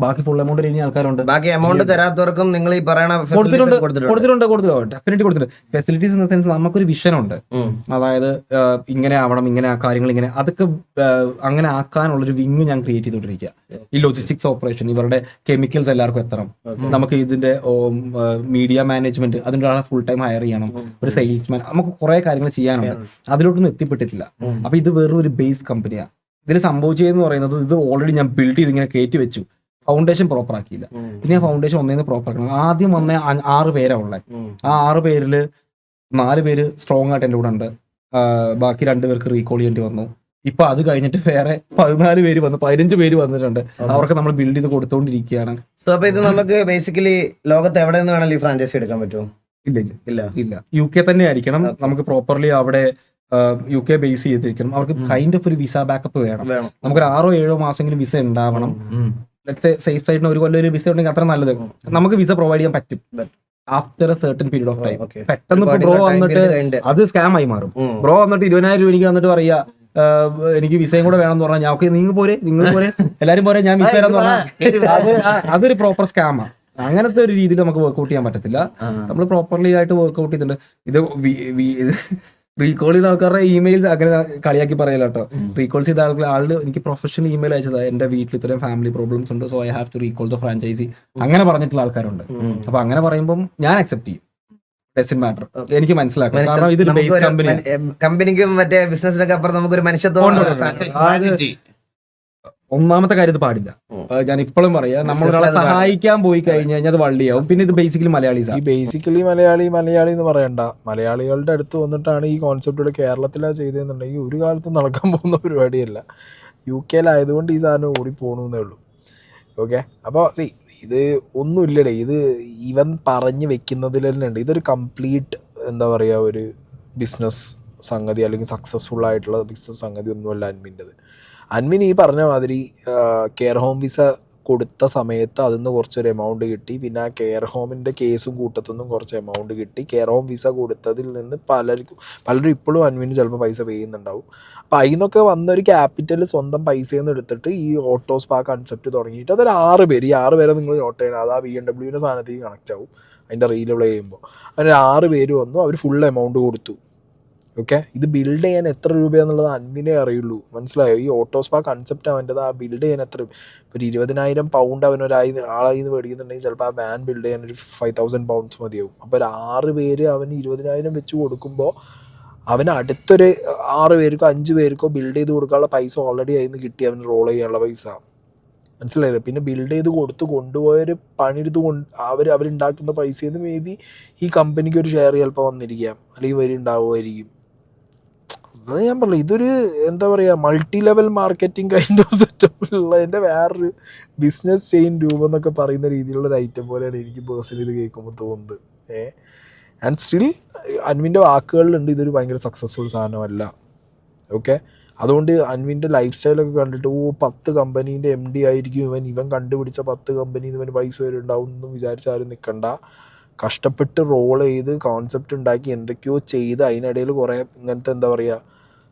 ബാക്കി ഫുൾ എമൗണ്ട് ഇനി ആൾക്കാരുണ്ട്. ബാക്കി എമൗണ്ട് തരാത്തവർക്കും നിങ്ങൾ ഈ പറയണ കൊടുത്തിട്ടുണ്ട്. ഡെഫിനറ്റ്ലി കൊടുത്തിട്ടുണ്ട്. ഫെസിലിറ്റീസ് ഇൻ ദ സെൻസ് നമുക്കൊരു വിഷൻ ഉണ്ട്. അതായത് ഇങ്ങനെ ആവണം, ഇങ്ങനെ ആ കാര്യങ്ങൾ ഇങ്ങനെ അതൊക്കെ അങ്ങനെ ആക്കാനുള്ളൊരു വിങ് ഞാൻ ക്രിയേറ്റ് ചെയ്തുകൊണ്ടിരിക്കുക. ഈ ലോജിസ്റ്റിക്സ് ഓപ്പറേഷൻ, ഇവരുടെ കെമിക്കൽസ് എല്ലാവർക്കും എത്തണം. നമുക്ക് ഇതിന്റെ മീഡിയ മാനേജ്മെന്റ്, അതിൻ്റെ ആളെ ഫുൾ ടൈം ഹയർ ചെയ്യണം. ഒരു സെയിൽസ്മാൻ, നമുക്ക് കുറെ കാര്യങ്ങൾ ചെയ്യാനുണ്ട്. അതിലോട്ടൊന്നും എത്തിപ്പെട്ടിട്ടില്ല. അപ്പൊ ഇത് വെറും ഒരു ബേസ് കമ്പനിയാണ്. ഇതിൽ സംഭവിച്ചതെന്ന് പറയുന്നത്, ഇത് ഓൾറെഡി ഞാൻ ബിൽഡ് ചെയ്ത് ഇങ്ങനെ കയറ്റി വെച്ചു, ഫൗണ്ടേഷൻ പ്രോപ്പർ ആക്കിയില്ല. പിന്നെ ആ ഫൗണ്ടേഷൻ ഒന്നേന്ന് പ്രോപ്പർ ആക്കണം. ആദ്യം വന്ന 6 പേരാണ് ഉള്ളത്. ആ 6 പേരിൽ 4 പേര് സ്ട്രോങ് ആയിട്ട് എൻ്റെ കൂടെ ഉണ്ട്. ബാക്കി 2 പേർക്ക് റീകോൾ ചെയ്യേണ്ടി വന്നു. ഇപ്പൊ അത് കഴിഞ്ഞിട്ട് വേറെ 14 പേര് വന്നു, 15 പേര് വന്നിട്ടുണ്ട്. അവർക്ക് നമ്മൾ ബിൽഡ് ചെയ്ത് കൊടുത്തോണ്ടിരിക്കുകയാണ്. സോ അപ്പൊ ഇത് നമുക്ക് ബേസിക്കലി ലോകത്ത് എവിടെ നിന്ന് വേണമെങ്കിലും ഈ ഫ്രാഞ്ചൈസി എടുക്കാൻ പറ്റുമോ? ഇല്ല. UK തന്നെ ആയിരിക്കണം. നമുക്ക് പ്രോപ്പർലി അവിടെ UK ബേസ് ചെയ്തിരിക്കണം. അവർക്ക് കൈൻഡ് ഓഫ് ഒരു വിസ ബാക്കപ്പ് വേണം. നമുക്കൊരു 6-7 മാസമെങ്കിലും വിസ ഉണ്ടാവണം. സേഫ് സൈഡിന് ഒരു കൊല്ലം ഒരു വിസ ഉണ്ടെങ്കിൽ അത്ര നല്ലത്. നമുക്ക് വിസ പ്രൊവൈഡ് ചെയ്യാൻ പറ്റും after A certain period of time. പെട്ടെന്ന് ബ്രോ വന്നിട്ട് അത് സ്കാം ആയി മാറും. ബ്രോ വന്നിട്ട് 20,000 രൂപ എനിക്ക് വന്നിട്ട് പറയാ എനിക്ക് വിസയും കൂടെ വേണമെന്ന് പറഞ്ഞാൽ ഞാൻ ഓക്കെ നിങ്ങൾ പോരെ എല്ലാരും പോരെ ഞാൻ വിസ തരാന്ന് പറഞ്ഞാൽ അതൊരു പ്രോപ്പർ സ്കാമാണ്. അങ്ങനത്തെ ഒരു രീതിയിൽ നമുക്ക് വർക്ക്ഔട്ട് ചെയ്യാൻ പറ്റത്തില്ല. നമ്മൾ പ്രോപ്പർലി ആയിട്ട് വർക്ക്ഔട്ട് ചെയ്തിട്ടുണ്ട്. ഇത് റീകോൾ ചെയ്ത ആൾക്കാരുടെ ഇമെയിൽസ് അങ്ങനെ കളിയാക്കി പറയല കേട്ടോ. റീകോൾ ചെയ്ത ആള് എനിക്ക് പ്രൊഫഷണൽ ഇമെയിൽ അയച്ചത്, എന്റെ വീട്ടിൽ ഇത്രയും ഫാമിലി പ്രോബ്ലംസ് ഉണ്ട്, so I have to recall the franchise, അങ്ങനെ പറഞ്ഞിട്ടുള്ള ആൾക്കാരുണ്ട്. അപ്പൊ അങ്ങനെ പറയുമ്പോൾ ഞാൻ അക്സെപ്റ്റ് ചെയ്യും. ഡസന്റ് മാറ്റർ, എനിക്ക് മനസ്സിലാക്കാം. കാരണം ഇതൊരു ബേസ് കമ്പനി, കമ്പനിക്കും മറ്റേ ബിസിനസിനൊക്കെ അപ്പുറം നമുക്കൊരു മനുഷ്യത്വം. ഒന്നാമത്തെ കാര്യം ഇത് പാടില്ല. ഞാൻ ഇപ്പോഴും പറയാം, നമ്മൾ ഒരാളെ സഹായിക്കാൻ പോയി കഴിഞ്ഞു കഴിഞ്ഞാൽ അത് വള്ളിയാവും. പിന്നെ ഇത് ബേസിക്കലി മലയാളീസാണ്. ഈ ബേസിക്കലി മലയാളി എന്ന് പറയണ്ട, മലയാളികളുടെ അടുത്ത് വന്നിട്ടാണ് ഈ കോൺസെപ്റ്റ് ഇവിടെ കേരളത്തിലാണ് ചെയ്തതെന്നുണ്ടെങ്കിൽ ഒരു കാലത്തും നടക്കാൻ പോകുന്ന പരിപാടിയല്ല. UK-ലായതുകൊണ്ട് ഈ സാധനം ഓടിപ്പോണെന്നേ ഉള്ളൂ. ഓക്കെ, അപ്പോൾ ഇത് ഒന്നുമില്ലടേ, ഇത് ഇവൻ പറഞ്ഞ് വെക്കുന്നതിൽ തന്നെ ഉണ്ട്. ഇതൊരു കംപ്ലീറ്റ് എന്താ പറയുക, ഒരു ബിസിനസ് സംഗതി അല്ലെങ്കിൽ സക്സസ്ഫുൾ ആയിട്ടുള്ള ബിസിനസ് സംഗതി ഒന്നുമല്ല അൻവിൻ്റെത്. അൻവിൻ ഈ പറഞ്ഞ മാതിരി കെയർ ഹോം വിസ കൊടുത്ത സമയത്ത് അതിൽ നിന്ന് കുറച്ചൊരു എമൗണ്ട് കിട്ടി. പിന്നെ ആ കെയർ ഹോമിൻ്റെ കേസും കൂട്ടത്തുനിന്നും കുറച്ച് എമൗണ്ട് കിട്ടി. കെയർ ഹോം വിസ കൊടുത്തതിൽ നിന്ന് പലരും ഇപ്പോഴും അൻവിന് ചിലപ്പോൾ പൈസ പേ ചെയ്യുന്നുണ്ടാവും. അപ്പോൾ അതിൽ നിന്നൊക്കെ വന്നൊരു ക്യാപിറ്റൽ സ്വന്തം പൈസയിൽ നിന്ന് എടുത്തിട്ട് ഈ ഓട്ടോ സ്പാ കൺസെപ്റ്റ് തുടങ്ങിയിട്ട് അതൊരു 6 പേര്, ഈ 6 പേരെ നിങ്ങൾ നോട്ട് ചെയ്യണം. അത് ആ BMW സാധനത്തേക്ക് കണക്റ്റ് ആവും അതിൻ്റെ റീൽ പ്ലേ ചെയ്യുമ്പോൾ. അങ്ങനെ 6 പേര് വന്നു, അവർ ഫുൾ എമൗണ്ട് കൊടുത്തു. ഓക്കെ, ഇത് ബിൽഡ് ചെയ്യാൻ എത്ര രൂപയാണെന്നുള്ളത് അൻവിനെ അറിയുള്ളൂ. മനസ്സിലായോ? ഈ ഓട്ടോസ്പാ കൺസെപ്റ്റ് അവൻ്റെത്. ആ ബിൽഡ് ചെയ്യാൻ എത്ര, ഒരു 20,000 പൗണ്ട് അവനൊരായി ആളായി നിന്ന് മേടിക്കുന്നുണ്ടെങ്കിൽ ചിലപ്പോൾ ആ വാൻ ബിൽഡ് ചെയ്യാൻ ഒരു 5,000 പൗണ്ട്സ് മതിയാവും. അപ്പോൾ ഒരു 6 പേര് അവന് 20,000 വെച്ച് കൊടുക്കുമ്പോൾ അവന് അടുത്തൊരു 6 പേർക്കോ 5 പേർക്കോ ബിൽഡ് ചെയ്ത് കൊടുക്കാനുള്ള പൈസ ഓൾറെഡി അതിൽ നിന്ന് കിട്ടി, അവന് റോൾ ചെയ്യാനുള്ള പൈസ. മനസ്സിലായില്ലേ? പിന്നെ ബിൽഡ് ചെയ്ത് കൊണ്ടുപോയൊരു പണിയെടുത്ത് അവരുണ്ടാക്കുന്ന പൈസയിൽ നിന്ന് മേ ബി ഈ കമ്പനിക്ക് ഒരു ഷെയർ ചിലപ്പോൾ വന്നിരിക്കാം, അല്ലെങ്കിൽ വരുന്നുണ്ടാവുമായിരിക്കും. അത് ഞാൻ പറഞ്ഞു, ഇതൊരു എന്താ പറയുക, multi level marketing kind of സെറ്റപ്പിലുള്ളതിൻ്റെ വേറൊരു ബിസിനസ് ചെയിൻ രൂപം എന്നൊക്കെ പറയുന്ന രീതിയിലുള്ള ഒരു ഐറ്റം പോലെയാണ് എനിക്ക് പേഴ്സണലി ഇത് കേൾക്കുമ്പോൾ തോന്നുന്നത്. ആൻഡ് സ്റ്റിൽ അൻവിൻ്റെ വാക്കുകളിലുണ്ട് ഇതൊരു ഭയങ്കര സക്സസ്ഫുൾ സാധനമല്ല. ഓക്കെ, അതുകൊണ്ട് അൻവിൻ്റെ ലൈഫ് സ്റ്റൈലൊക്കെ കണ്ടിട്ട് 10 കമ്പനീൻ്റെ MD ആയിരിക്കും ഇവൻ കണ്ടുപിടിച്ച 10 കമ്പനിയിൽ നിന്ന് ഇവന് പൈസ വരുന്നുണ്ടാവും എന്നും വിചാരിച്ചാരും നിൽക്കണ്ട. കഷ്ടപ്പെട്ട് റോൾ ചെയ്ത് കോൺസെപ്റ്റ് ഉണ്ടാക്കി എന്തൊക്കെയോ ചെയ്ത് അതിനിടയിൽ കുറേ ഇങ്ങനത്തെ എന്താ പറയുക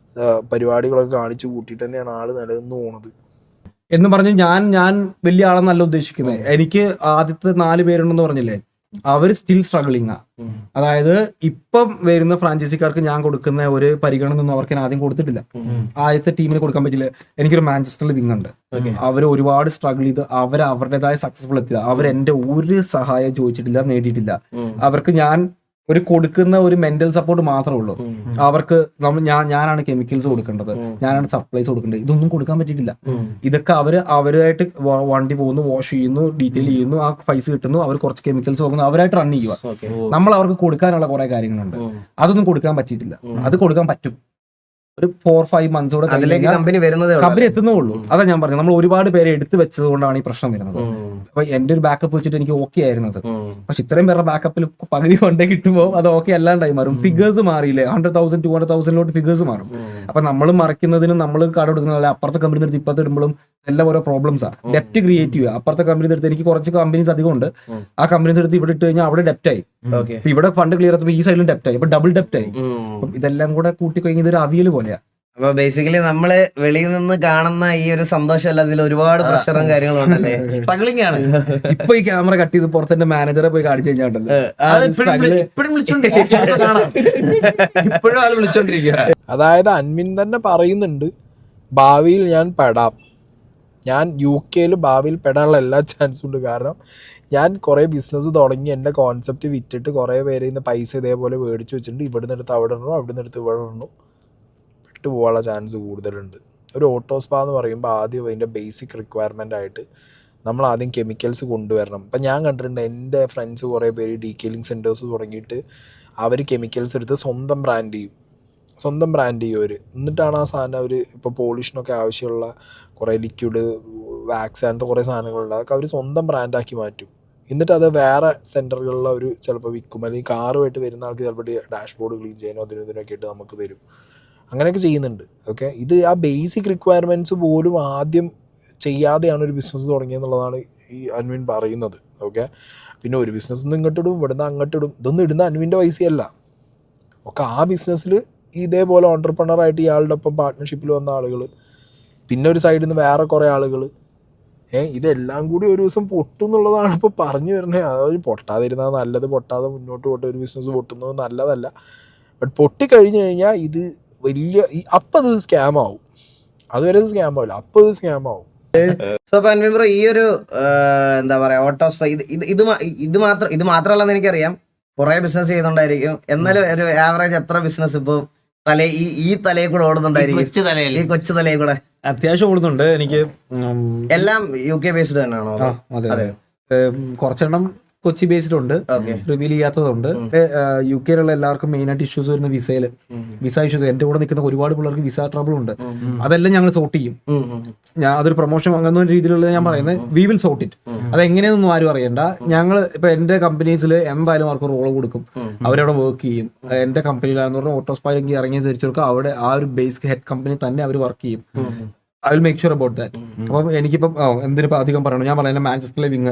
പരിപാടികളൊക്കെ കാണിച്ചു കൂട്ടിയിട്ട് തന്നെയാണ് ആള് നിലനിന്ന് പോണത് എന്ന് പറഞ്ഞ് ഞാൻ വലിയ ആളെന്നല്ല ഉദ്ദേശിക്കുന്നത്. എനിക്ക് ആദ്യത്തെ 4 പേരുണ്ടെന്ന് പറഞ്ഞില്ലേ, അവർ സ്റ്റിൽ സ്ട്രഗിളിങ് ആ. അതായത് ഇപ്പം വരുന്ന ഫ്രാഞ്ചൈസിക്കാർക്ക് ഞാൻ കൊടുക്കുന്ന ഒരു പരിഗണന ഒന്നും അവർക്ക് ആദ്യം കൊടുത്തിട്ടില്ല. ആദ്യത്തെ ടീമിന് കൊടുക്കാൻ പറ്റില്ല. എനിക്കൊരു മാഞ്ചസ്റ്ററിൽ വിങ് ഉണ്ട്, അവർ ഒരുപാട് സ്ട്രഗിൾ ചെയ്ത് അവർ അവരുടേതായ സക്സസ്ഫുൾ എത്തിയത്. അവർ എന്റെ ഒരു സഹായം ചോദിച്ചിട്ടില്ല, നേടിയിട്ടില്ല. അവർക്ക് ഞാൻ ഒരു കൊടുക്കുന്ന ഒരു മെന്റൽ സപ്പോർട്ട് മാത്രമേ ഉള്ളൂ. അവർക്ക് ഞാനാണ് കെമിക്കൽസ് കൊടുക്കേണ്ടത്, ഞാനാണ് സപ്ലൈസ് കൊടുക്കേണ്ടത്, ഇതൊന്നും കൊടുക്കാൻ പറ്റിയിട്ടില്ല. ഇതൊക്കെ അവരായിട്ട് വണ്ടി പോകുന്നു, വാഷ് ചെയ്യുന്നു, ഡീറ്റെയിൽ ചെയ്യുന്നു, ആ പൈസ കിട്ടുന്നു, അവർ കുറച്ച് കെമിക്കൽസ് പോകുന്നു, അവരായിട്ട് റൺ ചെയ്യുക. നമ്മൾ അവർക്ക് കൊടുക്കാനുള്ള കുറെ കാര്യങ്ങളുണ്ട്, അതൊന്നും കൊടുക്കാൻ പറ്റിയിട്ടില്ല. അത് കൊടുക്കാൻ പറ്റും. ഒരു 4-5 months കൂടെ കമ്പനി വരുന്നതേ കമ്പനി എത്തുന്നേ ഉള്ളൂ. അതാ ഞാൻ പറഞ്ഞത്, നമ്മൾ ഒരുപാട് പേരെ എടുത്തു വെച്ചത് കൊണ്ടാണ് ഈ പ്രശ്നം വരുന്നത്. അപ്പൊ എന്റെ ഒരു ബാക്കപ്പ് വെച്ചിട്ട് എനിക്ക് ഓക്കെ ആയിരുന്നത്, പക്ഷെ ഇത്രയും പേരുടെ ബാക്കപ്പിൽ പകുതി കൊണ്ടേ കിട്ടുമ്പോൾ അത് ഓക്കെ അല്ലാണ്ടായി മാറും. ഫിഗേഴ്സ് മാറിയില്ലേ, 100,000 200,000 ഫിഗേഴ്സ് മാറും. അപ്പൊ നമ്മൾ മറിക്കുന്നതിനും നമ്മൾ കട കൊടുക്കുന്ന അപ്പുറത്തെ കമ്പനി എടുത്ത് ഇപ്പത്തെ ഇടുമ്പോഴും എല്ലാം ഓരോ പ്രോബ്ലംസാ. ഡെപ്റ്റ് ക്രിയേറ്റ് ചെയ്യുക. അപ്പുറത്തെ കമ്പനി എടുത്ത് എനിക്ക് കുറച്ച് കമ്പനീസ് അധികം ഉണ്ട്, ആ കമ്പനീസ് എടുത്ത് ഇവിടെ ഇട്ട് കഴിഞ്ഞാൽ അവിടെ ഡെപ്റ്റ് ആയി. ഇവിടെ ഫണ്ട് ക്ലിയർ ആയപ്പോൾ ഈ സൈഡിലും ഡെപ്റ്റ് ആയി, ഇപ്പൊ ഡബിൾ ഡെപ്റ്റ് ആയി. അപ്പം ഇതെല്ലാം കൂടെ കൂട്ടി കഴിഞ്ഞാൽ ഇതൊരു അവിയൽ പോലെയാ. അപ്പൊ ബേസിക്കലി നമ്മള് വെളിയിൽ നിന്ന് കാണുന്ന ഈ ഒരു സന്തോഷമല്ല, അതിൽ ഒരുപാട് പ്രഷറും കാര്യങ്ങളും ഉണ്ടല്ലേ. സ്ട്രഗ്ലിംഗ് ആണ്. ഇപ്പൊ ഈ ക്യാമറ കട്ട് ചെയ്ത് പുറത്തെ മാനേജറെ പോയി കാണിച്ചു കഴിഞ്ഞാണ്ടല്ലോ, ഇപ്പോഴും വിളിച്ചോണ്ടിരിക്കുക. അതായത് അൻവിൻ തന്നെ പറയുന്നുണ്ട്, ഭാവിയിൽ ഞാൻ പെടാം, ഞാൻ UK ഭാവിയിൽ പെടാനുള്ള എല്ലാ ചാൻസും ഉണ്ട്. കാരണം ഞാൻ കുറേ ബിസിനസ് തുടങ്ങി എൻ്റെ കോൺസെപ്റ്റ് വിറ്റിട്ട് കുറേ പേര് ഇന്ന് പൈസ ഇതേപോലെ മേടിച്ച് വെച്ചിട്ടുണ്ട്. ഇവിടുന്ന് എടുത്ത് അവിടെ ഇടണോ, അവിടെ നിന്ന് എടുത്ത് ഇവിടെ ഇടണോ, വിട്ടു പോകാനുള്ള ചാൻസ് കൂടുതലുണ്ട്. ഒരു ഓട്ടോ സ്പാ എന്ന് പറയുമ്പോൾ ആദ്യം അതിൻ്റെ ബേസിക് റിക്വയർമെൻ്റ് ആയിട്ട് നമ്മൾ ആദ്യം കെമിക്കൽസ് കൊണ്ടുവരണം. ഇപ്പം ഞാൻ കണ്ടിട്ടുണ്ട്, എൻ്റെ ഫ്രണ്ട്സ് കുറേ പേര് ഡീറ്റെയിലിംഗ് സെൻറ്റേഴ്സ് തുടങ്ങിയിട്ട് അവർ കെമിക്കൽസ് എടുത്ത് സ്വന്തം ബ്രാൻഡ് ചെയ്യും അവർ. എന്നിട്ടാണ് ആ സാധനം അവർ ഇപ്പോൾ പോളിഷിനൊക്കെ ആവശ്യമുള്ള കുറേ ലിക്വിഡ്, വാക്സ്, അങ്ങനത്തെ കുറേ സാധനങ്ങളുണ്ട്, അതൊക്കെ അവർ സ്വന്തം ബ്രാൻഡാക്കി മാറ്റും. എന്നിട്ട് അത് വേറെ സെൻറ്ററുകളിൽ അവർ ചിലപ്പോൾ വിൽക്കും, അല്ലെങ്കിൽ കാറുമായിട്ട് വരുന്ന ആൾക്ക് ചിലപ്പോൾ ഡാഷ്ബോർഡ് ക്ലീൻ ചെയ്യാനോ ഇതിനൊക്കെ ആയിട്ട് നമുക്ക് തരും. അങ്ങനെയൊക്കെ ചെയ്യുന്നുണ്ട്. ഓക്കെ, ഇത് ആ ബേസിക് റിക്വയർമെൻറ്റ്സ് പോലും ആദ്യം ചെയ്യാതെയാണ് ഒരു ബിസിനസ് തുടങ്ങിയെന്നുള്ളതാണ് ഈ അൻവിൻ പറയുന്നത്. ഓക്കെ, പിന്നെ ഒരു ബിസിനസ് നിന്ന് ഇങ്ങോട്ടിടും, ഇവിടുന്ന് അങ്ങോട്ടിടും, ഇതൊന്നും ഇടുന്ന അൻവിൻ്റെ പൈസയല്ല. ഒക്കെ ആ ബിസിനസ്സിൽ ഇതേപോലെ ഓൺട്രപ്രണറായിട്ട് ഇയാളുടെ ഒപ്പം പാർട്ട്ണർഷിപ്പിൽ വന്ന ആളുകൾ, പിന്നെ ഒരു സൈഡിൽ നിന്ന് വേറെ കുറേ ആളുകൾ, ഇതെല്ലാം കൂടി ഒരു ദിവസം പൊട്ടും എന്നുള്ളതാണ് ഇപ്പോൾ പറഞ്ഞു വരുന്നത്. അതായത് പൊട്ടാതിരുന്നത് നല്ലത്, പൊട്ടാതെ മുന്നോട്ട് പോട്ടെ, ഒരു ബിസിനസ് പൊട്ടുന്നത് നല്ലതല്ല. ബട്ട് പൊട്ടിക്കഴിഞ്ഞ് കഴിഞ്ഞാൽ ഇത് വലിയ അപ്പം അത് സ്കാം ആവും. അതുവരെ ഇത് സ്കാം ആവില്ല, അപ്പം ഇത് സ്കാം ആവും. സോ അൻവിൻ ബ്രോ, ഈ ഒരു എന്താ പറയാ ഓട്ടോ സ്പാ ഇത് മാത്രമല്ലെന്ന് എനിക്കറിയാം, കുറെ ബിസിനസ് ചെയ്യുന്നുണ്ടായിരിക്കും. എന്നാലും ഒരു ആവറേജ് എത്ര ബിസിനസ് ഇപ്പൊ ഈ തലയിൽ കൂടെ ഓടുന്നുണ്ടായിരിക്കും? ഈ കൊച്ചു തലയിൽ കൂടെ അത്യാവശ്യം ഓടുന്നുണ്ട്. എനിക്ക് എല്ലാം UK ബേസ്ഡ് തന്നെയാണോ? അതെ, കുറച്ചെണ്ണം കൊച്ചി ബേസ്ഡ് ഉണ്ട്, റിവീൽ ചെയ്യാത്തതുണ്ട്. UK എല്ലാവർക്കും മെയിൻ ആയിട്ട് ഇഷ്യൂസ് വരുന്ന വിസ ഇഷ്യൂസ്. എന്റെ കൂടെ നിൽക്കുന്ന ഒരുപാട് പിള്ളേർക്ക് വിസ ട്രബിൾ ഉണ്ട്. അതെല്ലാം ഞങ്ങൾ സോർട്ട് ചെയ്യും. ഞാൻ അതൊരു പ്രൊമോഷൻ വാങ്ങുന്ന രീതിയിലുള്ള ഞാൻ പറയുന്നത്, വി വിൽ സോർട്ട് ഇറ്റ്. അതെങ്ങനെയൊന്നും ആരും അറിയണ്ട. ഞങ്ങൾ ഇപ്പൊ എന്റെ കമ്പനീസിൽ എന്തായാലും അവർക്ക് റോൾ കൊടുക്കും, അവരവിടെ വർക്ക് ചെയ്യും. എന്റെ കമ്പനിയിലാണെന്ന് പറഞ്ഞാൽ ഓട്ടോസ്പായിലേക്ക് ഇറങ്ങി തിരിച്ചെടുക്കുക, അവിടെ ആ ഒരു ബേസിക് ഹെഡ് കമ്പനി തന്നെ അവർ വർക്ക് ചെയ്യും. I will make sure about that. അപ്പം എനിക്കിപ്പം എന്തിനിപ്പോൾ അധികം പറയണം, ഞാൻ പറയുന്നത് മാഞ്ചസ്റ്ററിലെ വിങ്,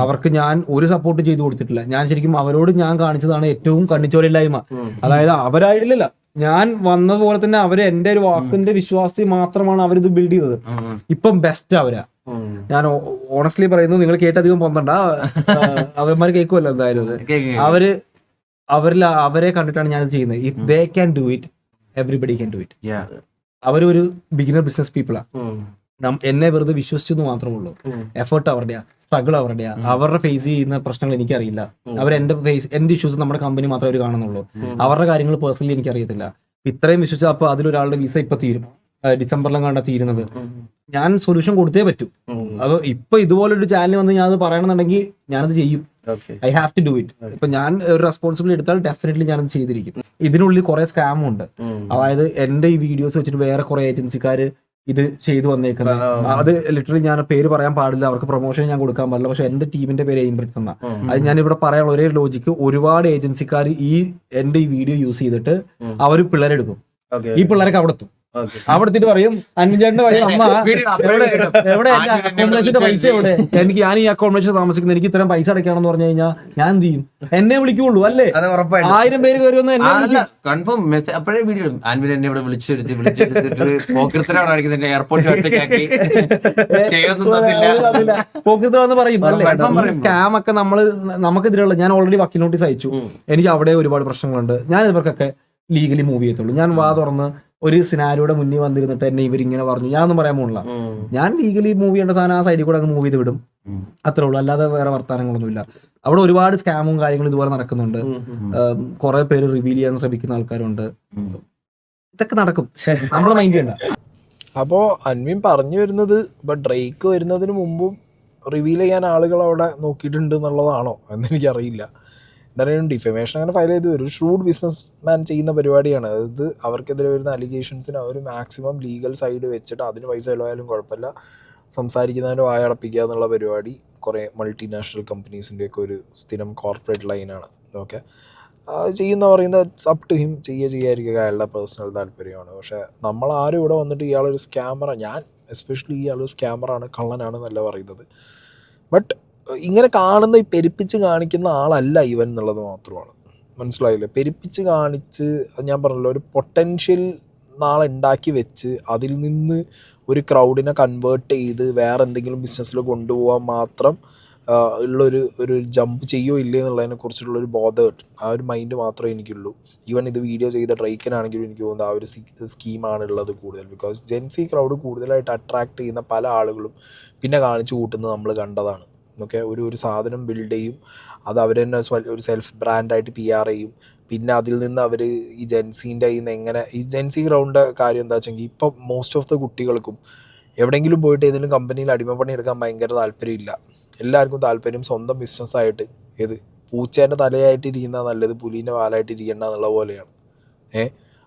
അവർക്ക് ഞാൻ ഒരു സപ്പോർട്ട് ചെയ്ത് കൊടുത്തിട്ടില്ല. ഞാൻ ശരിക്കും അവരോട് ഞാൻ കാണിച്ചതാണ് ഏറ്റവും കണ്ണിച്ചോരില്ലായ്മ. അതായത് അവരായിട്ടില്ല, ഞാൻ വന്നതുപോലെ തന്നെ അവര് എന്റെ ഒരു വാക്കിന്റെ വിശ്വാസത്തിൽ മാത്രമാണ് അവരിത് ബിൽഡ് ചെയ്തത്. ഇപ്പം ബെസ്റ്റ് അവരാ. ഞാൻ ഓണസ്റ്റ്ലി പറയുന്നു, നിങ്ങൾ കേട്ടധികം പൊന്തണ്ട, അവന്മാർ കേൾക്കുമല്ലോ എന്തായാലും. അവരെ കണ്ടിട്ടാണ് ഞാനിത് ചെയ്യുന്നത്. If they can do it, everybody can do it. അവരൊരു ബിഗിനർ ബിസിനസ് പീപ്പിളാ. എന്നെ വെറുതെ വിശ്വസിച്ചെന്ന് മാത്രമേ ഉള്ളൂ. എഫേർട്ട് അവരുടെയാ, സ്ട്രഗിൾ അവരുടെയാ. അവരുടെ ഫേസ് ചെയ്യുന്ന പ്രശ്നങ്ങൾ എനിക്കറിയില്ല. എന്റെ ഇഷ്യൂസ് നമ്മുടെ കമ്പനി മാത്രമേ അവർ കാണുന്നുള്ളൂ. അവരുടെ കാര്യങ്ങൾ പേഴ്സണലി എനിക്കറിയത്തില്ല. ഇത്രയും വിശ്വസിച്ച അപ്പൊ അതിലൊരാളുടെ വിസ ഇപ്പൊ തീരും, ഡിസംബറിലും കണ്ടാ തീരുന്നത്. ഞാൻ സൊല്യൂഷൻ കൊടുത്തേ പറ്റൂ. അത് ഇപ്പൊ ഇതുപോലൊരു ചാനൽ വന്ന് ഞാൻ അത് പറയണമെന്നുണ്ടെങ്കിൽ ഞാനത് ചെയ്യും. I have to do it. ഇപ്പൊ ഞാൻ ഒരു റെസ്പോൺസിബിലിറ്റി എടുത്താൽ ഡെഫിനറ്റ്ലി ഞാനത് ചെയ്തിരിക്കും. ഇതിനുള്ളിൽ കുറെ സ്കാമും ഉണ്ട്. അതായത് എന്റെ ഈ വീഡിയോസ് വെച്ചിട്ട് വേറെ കുറെ ഏജൻസിക്കാര് ഇത് ചെയ്തു വന്നേക്കുന്നത്. അത് ലിറ്ററലി ഞാൻ പേര് പറയാൻ പാടില്ല, അവർക്ക് പ്രൊമോഷൻ ഞാൻ കൊടുക്കാൻ പാടില്ല. പക്ഷെ എന്റെ ടീമിന്റെ പേര് എയിംബ്രിക്സ് എന്നാ. അത് ഞാൻ ഇവിടെ പറയാനുള്ള ഒരേ ലോജിക്ക്, ഒരുപാട് ഏജൻസിക്കാർ എന്റെ ഈ വീഡിയോ യൂസ് ചെയ്തിട്ട് അവർ പിള്ളേരെടുക്കും. ഈ പിള്ളേരൊക്കെ അവിടെ എത്തും. അവിടെ എത്തിയിട്ട് പറയും അൻവിൻ ചേട്ടന്റെ പറയും അമ്മ എവിടെ അക്കോമഡേഷന്റെ പൈസ എവിടെ, ഞാൻ ഈ അക്കോമഡേഷൻ താമസിക്കുന്നത്, എനിക്ക് ഇത്രയും പൈസ അടയ്ക്കാണെന്ന് പറഞ്ഞു കഴിഞ്ഞാൽ ഞാൻ എന്ത് ചെയ്യും? എന്നെ വിളിക്കുള്ളൂ അല്ലേ? 1000 പേര് കയറി വന്ന് എന്നെ കൺഫേം അപ്പോഴേ വീഡിയോ ആൻവിൻ എന്നെ ഇവിടെ വിളിച്ചെടുത്തിട്ട് പോക്കൃത്തനാണ് കാണിക്കുന്നത്, എയർപോർട്ടിൽ ഒറ്റയ്ക്കാക്കി പോക്കൃത്തരാന്ന് പറയും അല്ലേ? സ്കാം ഒക്കെ നമുക്കെതിരെയുള്ള, ഞാൻ ഓൾറെഡി വക്കീൽ നോട്ടീസ് അയച്ചു, എനിക്ക് അവിടെ ഒരുപാട് പ്രശ്നങ്ങളുണ്ട്, ഞാൻ ഇവർക്കൊക്കെ ലീഗലി മൂവ് ചെയ്യത്തുള്ളൂ. ഞാൻ വാ തുറന്ന് ഒരു സിനാരിയുടെ മുന്നിൽ വന്നിരുന്നിട്ട് എന്നെ ഇവരിങ്ങനെ പറഞ്ഞു ഞാനൊന്നും പറയാൻ പോണില്ല. ഞാൻ ലീഗലി മൂവ് ചെയ്യേണ്ട സാധനം ആ സൈഡിൽ കൂടെ അങ്ങ് മൂവ് ചെയ്ത് വിടും, അത്രേ ഉള്ളൂ. അല്ലാതെ വേറെ വർത്താനങ്ങളൊന്നുമില്ല. അവിടെ ഒരുപാട് സ്കാമും കാര്യങ്ങളും ഇതുപോലെ നടക്കുന്നുണ്ട്. കുറെ പേര് റിവീൽ ചെയ്യാൻ ശ്രമിക്കുന്ന ആൾക്കാരുണ്ട്. ഇതൊക്കെ നടക്കും, നമ്മളെ മൈൻഡ് ചെയ്യണ്ട. അപ്പോൾ അൻവിൻ പറഞ്ഞു വരുന്നത് ഇപ്പം ഡ്രേക്ക് വരുന്നതിന് മുമ്പും റിവീൽ ചെയ്യാൻ ആളുകൾ അവിടെ നോക്കിയിട്ടുണ്ട് എന്നുള്ളതാണോ എന്നെനിക്കറിയില്ല. എന്തായാലും ഡിഫമേഷൻ അങ്ങനെ ഫയൽ ചെയ്ത് വരും. ഷ്രൂഡ് ബിസിനസ് മാൻ ചെയ്യുന്ന പരിപാടിയാണ്. അതായത് അവർക്കെതിരെ വരുന്ന അലിഗേഷൻസിന് അവർ മാക്സിമം ലീഗൽ സൈഡ് വെച്ചിട്ട് അതിന് പൈസ ചിലവായാലും കുഴപ്പമില്ല, സംസാരിക്കുന്നതിന് വായടപ്പിക്കുക എന്നുള്ള പരിപാടി കുറേ മൾട്ടിനാഷണൽ കമ്പനീസിൻ്റെയൊക്കെ ഒരു സ്ഥിരം കോർപ്പറേറ്റ് ലൈനാണ്. ഓക്കെ, ചെയ്യുന്ന പറയുന്നത് അപ് ടു ഹിം, ചെയ്യാതിരിക്കുക അയാളുടെ പേഴ്സണൽ താല്പര്യമാണ്. പക്ഷേ നമ്മളാരും ഇവിടെ വന്നിട്ട് ഇയാളൊരു സ്കാമറാണ്, ഞാൻ എസ്പെഷ്യലി ഇയാളൊരു സ്കാമറാണ്, കള്ളനാണ് എന്നല്ല പറയുന്നത്. ബട്ട് ഇങ്ങനെ കാണുന്ന ഈ പെരുപ്പിച്ച് കാണിക്കുന്ന ആളല്ല ഇവൻ എന്നുള്ളത് മാത്രമാണ്. മനസ്സിലായില്ലേ? പെരുപ്പിച്ച് കാണിച്ച് ഞാൻ പറഞ്ഞല്ലോ, ഒരു പൊട്ടൻഷ്യൽ നാളെ ഉണ്ടാക്കി വെച്ച് അതിൽ നിന്ന് ഒരു ക്രൗഡിനെ കൺവേർട്ട് ചെയ്ത് വേറെ എന്തെങ്കിലും ബിസിനസ്സിൽ കൊണ്ടുപോകാൻ മാത്രം ഒരു ജമ്പ് ചെയ്യോ ഇല്ലേ എന്നുള്ളതിനെ കുറിച്ചുള്ളൊരു ബോധേഡ് ആ ഒരു മൈൻഡ് മാത്രമേ എനിക്കുള്ളൂ. ഈവൻ ഇത് വീഡിയോ ചെയ്ത ഡ്രേക്കിനാണെങ്കിലും എനിക്ക് തോന്നുന്നത് ആ ഒരു സ്കീമാണുള്ളത് കൂടുതൽ. ബിക്കോസ് ജെൻസി ക്രൗഡ് കൂടുതലായിട്ട് അട്രാക്ട് ചെയ്യുന്ന പല ആളുകളും പിന്നെ കാണിച്ചു കൂട്ടുന്നത് നമ്മൾ കണ്ടതാണ്. ഓക്കെ, ഒരു സാധനം ബിൽഡ് ചെയ്യും, അത് അവർ തന്നെ ഒരു സെൽഫ് ബ്രാൻഡായിട്ട് PR ചെയ്യും, പിന്നെ അതിൽ നിന്ന് അവർ ഈ ജെൻസീൻ്റെ കയ്യിൽ നിന്ന് എങ്ങനെ ഈ ജെൻസി ക്രൗഡിൻ്റെ കാര്യം എന്താ വെച്ചെങ്കിൽ ഇപ്പം മോസ്റ്റ് ഓഫ് ദ കുട്ടികൾക്കും എവിടെയെങ്കിലും പോയിട്ട് ഏതെങ്കിലും കമ്പനിയിൽ അടിമപ്പണി എടുക്കാൻ ഭയങ്കര താല്പര്യമില്ല. എല്ലാവർക്കും താല്പര്യം സ്വന്തം ബിസിനസ്സായിട്ട്, പൂച്ചേൻ്റെ തലയായിട്ട് ഇരിക്കുന്ന നല്ലത് പുലീൻ്റെ വാലായിട്ട് ഇരിക്കേണ്ട എന്നുള്ള പോലെയാണ്.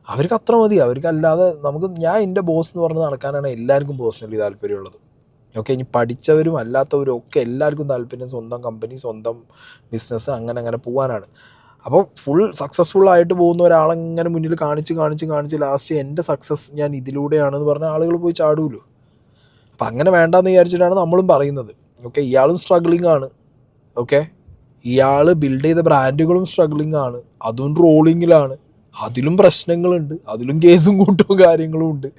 അവർക്ക് അത്ര മതി. അവർക്ക് അല്ലാതെ ഞാൻ എൻ്റെ ബോസ് എന്ന് പറഞ്ഞ് നടക്കാനാണ് എല്ലാവർക്കും പേഴ്സണലി താല്പര്യമുള്ളത്. ഓക്കെ, ഇനി പഠിച്ചവരും അല്ലാത്തവരും ഒക്കെ എല്ലാവർക്കും താല്പര്യം സ്വന്തം കമ്പനി, സ്വന്തം ബിസിനസ്, അങ്ങനെ പോകാനാണ്. അപ്പോൾ ഫുൾ സക്സസ്ഫുള്ളായിട്ട് പോകുന്ന ഒരാളെങ്ങനെ മുന്നിൽ കാണിച്ച് ലാസ്റ്റ് എൻ്റെ സക്സസ് ഞാൻ ഇതിലൂടെയാണെന്ന് പറഞ്ഞ ആളുകൾ പോയി ചാടുമല്ലോ. അപ്പം അങ്ങനെ വേണ്ടാന്ന് വിചാരിച്ചിട്ടാണ് നമ്മളും പറയുന്നത്. ഓക്കെ, ഇയാളും സ്ട്രഗ്ലിംഗ് ആണ്. ഓക്കെ, ഇയാൾ ബിൽഡ് ചെയ്ത ബ്രാൻഡുകളും സ്ട്രഗ്ലിംഗ് ആണ്, അതും റോളിങ്ങിലാണ്, അതിലും പ്രശ്നങ്ങളുണ്ട്, അതിലും കേസും കൂട്ടും കാര്യങ്ങളും ഉണ്ട്.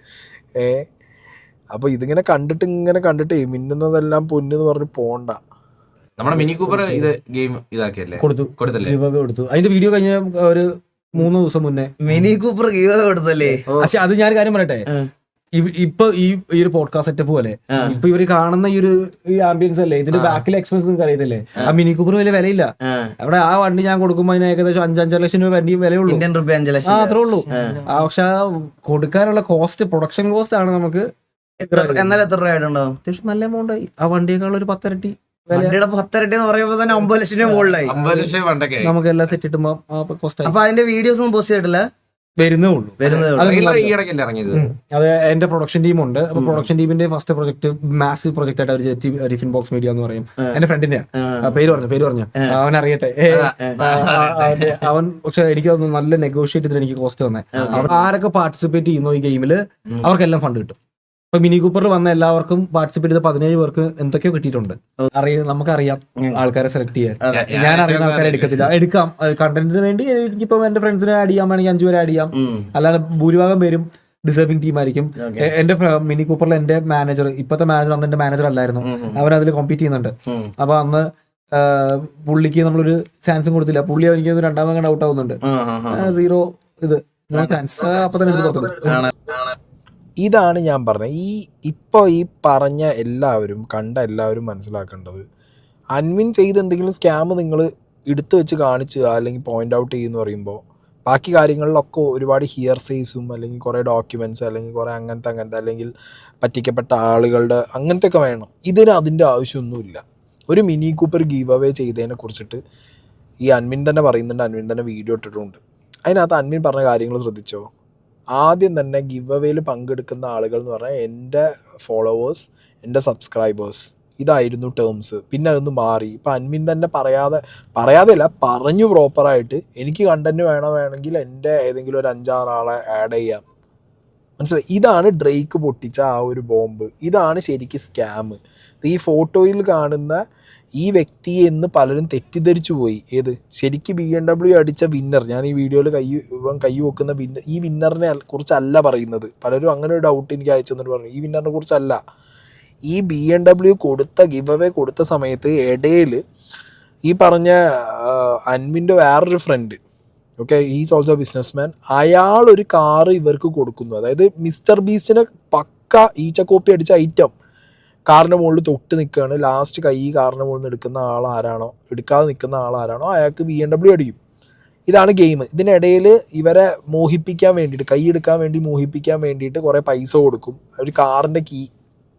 അപ്പോൾ ഇതിങ്ങനെ കണ്ടിട്ട് മിന്നുന്നതെല്ലാം പൊന്നെന്ന് പറഞ്ഞ് പോണ്ട. നമ്മുടെ മിനി കൂപ്പർ ഇത് ഗെയിം ഇതാക്കിയല്ലേ, കൊടുത്തല്ലേ? കൊടുത്തു. അതിന്റെ വീഡിയോ കഴിഞ്ഞ ഒരു 3 ദിവസം മുന്നേ മിനി കൂപ്പർ കൊടുത്തല്ലേ. പക്ഷെ അത് ഞാൻ കാര്യം പറയട്ടെ, ഇപ്പൊ ഈ ഒരു പോഡ്കാസ്റ്റ് സെറ്റപ്പ് പോലെ ഇപ്പൊ ഇവര് കാണുന്ന ഈ ആംബിയൻസ് അല്ലേ, ഇതിന്റെ ബാക്കിലെ എക്സ്പെൻസ് നിങ്ങൾക്ക് അറിയത്തില്ലേ? ആ മിനി കൂപ്പർ വലിയ വിലയില്ല. അവിടെ ആ വണ്ടി ഞാൻ കൊടുക്കുമ്പോൾ അതിന് ഏകദേശം 5-5 ലക്ഷം രൂപ വിലയുള്ളൂ. അത്രേ ഉള്ളൂ. പക്ഷെ കൊടുക്കാനുള്ള കോസ്റ്റ്, പ്രൊഡക്ഷൻ കോസ്റ്റ് ആണ് നമുക്ക്. എന്നാൽ എത്ര രൂപ ആയിട്ടുണ്ടാവും? അത്യാവശ്യം നല്ല എമൗണ്ട് ആയി. ആ വണ്ടിയേക്കാൾ ഒരു 10 ഇരട്ടി. വണ്ടിയുടെ 10 ഇരട്ടി എന്ന് പറയുമ്പോൾ തന്നെ 9 ലക്ഷം രൂപ മുകളിലായി. 50 ലക്ഷം വണ്ടൊക്കെ നമുക്ക് എല്ലാം സെറ്റ് ഇട്ടുമ്പോ കോസ്റ്റ്. അപ്പൊ അതിന്റെ വീഡിയോസ് ഒന്നും പോസ്റ്റ് ചെയ്തിട്ടില്ല? വരുന്നേ ഉള്ളൂ. ഈയിടക്കല്ലേ ഇറങ്ങിയത്. അത് എന്റെ പ്രൊഡക്ഷൻ ടീമുണ്ട്. അപ്പൊ പ്രൊഡക്ഷൻ ടീമിന്റെ ഫസ്റ്റ് പ്രൊജക്ട് മാസീവ് പ്രൊജക്ട് ആയിട്ട് അവർ ടിഫിൻ ബോക്സ് മീഡിയ എന്ന് പറയും. എന്റെ ഫ്രണ്ടിന്റെ പേര് പറഞ്ഞു അവൻ അറിയട്ടെ. അവൻ പക്ഷെ എനിക്ക് നല്ല നെഗോഷിയേറ്റ് ചെയ്തിട്ട് എനിക്ക് കോസ്റ്റ് തന്നെ. അവിടെ ആരൊക്കെ പാർട്ടിസിപ്പേറ്റ് ചെയ്യുന്നു ഈ ഗെയിമില് അവർക്കെല്ലാം ഫണ്ട് കിട്ടും. ഇപ്പൊ മിനി കൂപ്പറിൽ വന്ന എല്ലാവർക്കും പാർട്ടിസിപ്പേറ്റ് ചെയ്ത 17 പേർക്ക് എന്തൊക്കെയോ കിട്ടിയിട്ടുണ്ട്. നമുക്കറിയാം ആൾക്കാരെ സെലക്ട് ചെയ്യാൻ. ഞാൻ അറിയുന്ന ആൾക്കാരെ എടുക്കാം കണ്ടന്റിന് വേണ്ടി. എനിക്കിപ്പോ എന്റെ ഫ്രണ്ട്സിനെ ആഡ് ചെയ്യാൻ വേണമെങ്കിൽ 5 പേരെ ആഡ് ചെയ്യാം. അല്ലാതെ ഭൂരിഭാഗം പേരും ഡിസേർവിംഗ് ടീം ആയിരിക്കും. എന്റെ മിനി കൂപ്പറിൽ എന്റെ മാനേജർ, ഇപ്പത്തെ മാനേജർ അന്ന് എന്റെ മാനേജർ അല്ലായിരുന്നു, അവൻ അതിൽ കോമ്പീറ്റ് ചെയ്യുന്നുണ്ട്. അപ്പൊ അന്ന് പുള്ളിക്ക് നമ്മളൊരു ചാൻസും കൊടുത്തില്ല. പുള്ളി എനിക്ക് 2ാം കണ്ട് ഔട്ട് ആവുന്നുണ്ട്. 0 ഇത് നോ ചാൻസ്. അപ്പൊ തന്നെ എടുത്ത് കൊടുത്തു. ഇതാണ് ഞാൻ പറഞ്ഞത്. ഇപ്പോൾ ഈ പറഞ്ഞ എല്ലാവരും കണ്ട എല്ലാവരും മനസ്സിലാക്കേണ്ടത്, അൻവിൻ ചെയ്ത് എന്തെങ്കിലും സ്കാം നിങ്ങൾ എടുത്തു വെച്ച് കാണിച്ച് അല്ലെങ്കിൽ പോയിന്റ് ഔട്ട് ചെയ്യുമെന്ന് പറയുമ്പോൾ ബാക്കി കാര്യങ്ങളിലൊക്കെ ഒരുപാട് ഹിയർസേസും അല്ലെങ്കിൽ കുറേ ഡോക്യുമെൻറ്റ്സ് അല്ലെങ്കിൽ കുറേ അങ്ങനത്തെ അല്ലെങ്കിൽ പറ്റിക്കപ്പെട്ട ആളുകളുടെ അങ്ങനത്തെ ഒക്കെ വേണം. ഇതിന് അതിൻ്റെ ആവശ്യമൊന്നുമില്ല. ഒരു മിനി കൂപ്പർ ഗീവ് അവേ ചെയ്തതിനെ കുറിച്ചിട്ട് ഈ അൻവിൻ തന്നെ പറയുന്നുണ്ട്, അൻവിൻ തന്നെ വീഡിയോ ഇട്ടിട്ടുണ്ട്. അതിനകത്ത് അൻവിൻ പറഞ്ഞ കാര്യങ്ങൾ ശ്രദ്ധിച്ചോ? ആദ്യം തന്നെ ഗിവ് അവേയിൽ പങ്കെടുക്കുന്ന ആളുകൾ എന്ന് പറഞ്ഞാൽ എൻ്റെ ഫോളോവേഴ്സ്, എൻ്റെ സബ്സ്ക്രൈബേഴ്സ്, ഇതായിരുന്നു ടേംസ്. പിന്നെ അതൊന്ന് മാറി. ഇപ്പം അൻവിൻ തന്നെ പറയാതെയല്ല പറഞ്ഞു പ്രോപ്പറായിട്ട് എനിക്ക് കണ്ടന്റ് വേണമെങ്കിൽ എൻ്റെ ഏതെങ്കിലും ഒരു 5-6 ആളെ ആഡ് ചെയ്യാം. മനസ്സിലായി? ഇതാണ് ഡ്രേക്ക് പൊട്ടിച്ച ആ ഒരു ബോംബ്. ഇതാണ് ശരിക്കും സ്കാം. ഈ ഫോട്ടോയിൽ കാണുന്ന ഈ വ്യക്തിയെ എന്ന് പലരും തെറ്റിദ്ധരിച്ചു പോയി. ഏത് ശരിക്കും BMW അടിച്ച വിന്നർ, ഞാൻ ഈ വീഡിയോയിൽ കൈ വെക്കുന്ന വിന്നർ, ഈ വിന്നറിനെ കുറിച്ചല്ല പറയുന്നത്. പലരും അങ്ങനെ ഒരു ഡൗട്ട് എനിക്ക് അയച്ചു തന്നിട്ട് പറഞ്ഞു ഈ വിന്നറിനെ കുറിച്ചല്ല. ഈ BMW കൊടുത്ത ഗിവ് അവേ കൊടുത്ത സമയത്ത് ഇടയിൽ ഈ പറഞ്ഞ അൻവിൻ്റെ വേറൊരു friend, okay, is also business man, അയാൾ ഒരു കാറ് ഇവർക്ക് കൊടുക്കുന്നു. അതായത് മിസ്റ്റർ ബീസ്റ്റിനെ പക്ക ഈച്ച കോപ്പി അടിച്ച ഐറ്റം കാറിൻ്റെ മുകളിൽ തൊട്ട് നിൽക്കുകയാണ്. ലാസ്റ്റ് കൈ കാറിൻ്റെ മുകളിൽ നിന്ന് എടുക്കുന്ന ആളാരാണോ, എടുക്കാതെ നിൽക്കുന്ന ആളാരാണോ അയാൾക്ക് BMW അടിക്കും. ഇതാണ് ഗെയിം. ഇതിനിടയിൽ ഇവരെ മോഹിപ്പിക്കാൻ വേണ്ടിയിട്ട്, കൈ എടുക്കാൻ വേണ്ടി മോഹിപ്പിക്കാൻ വേണ്ടിയിട്ട് കുറേ പൈസ കൊടുക്കും. ഒരു കാറിൻ്റെ കീ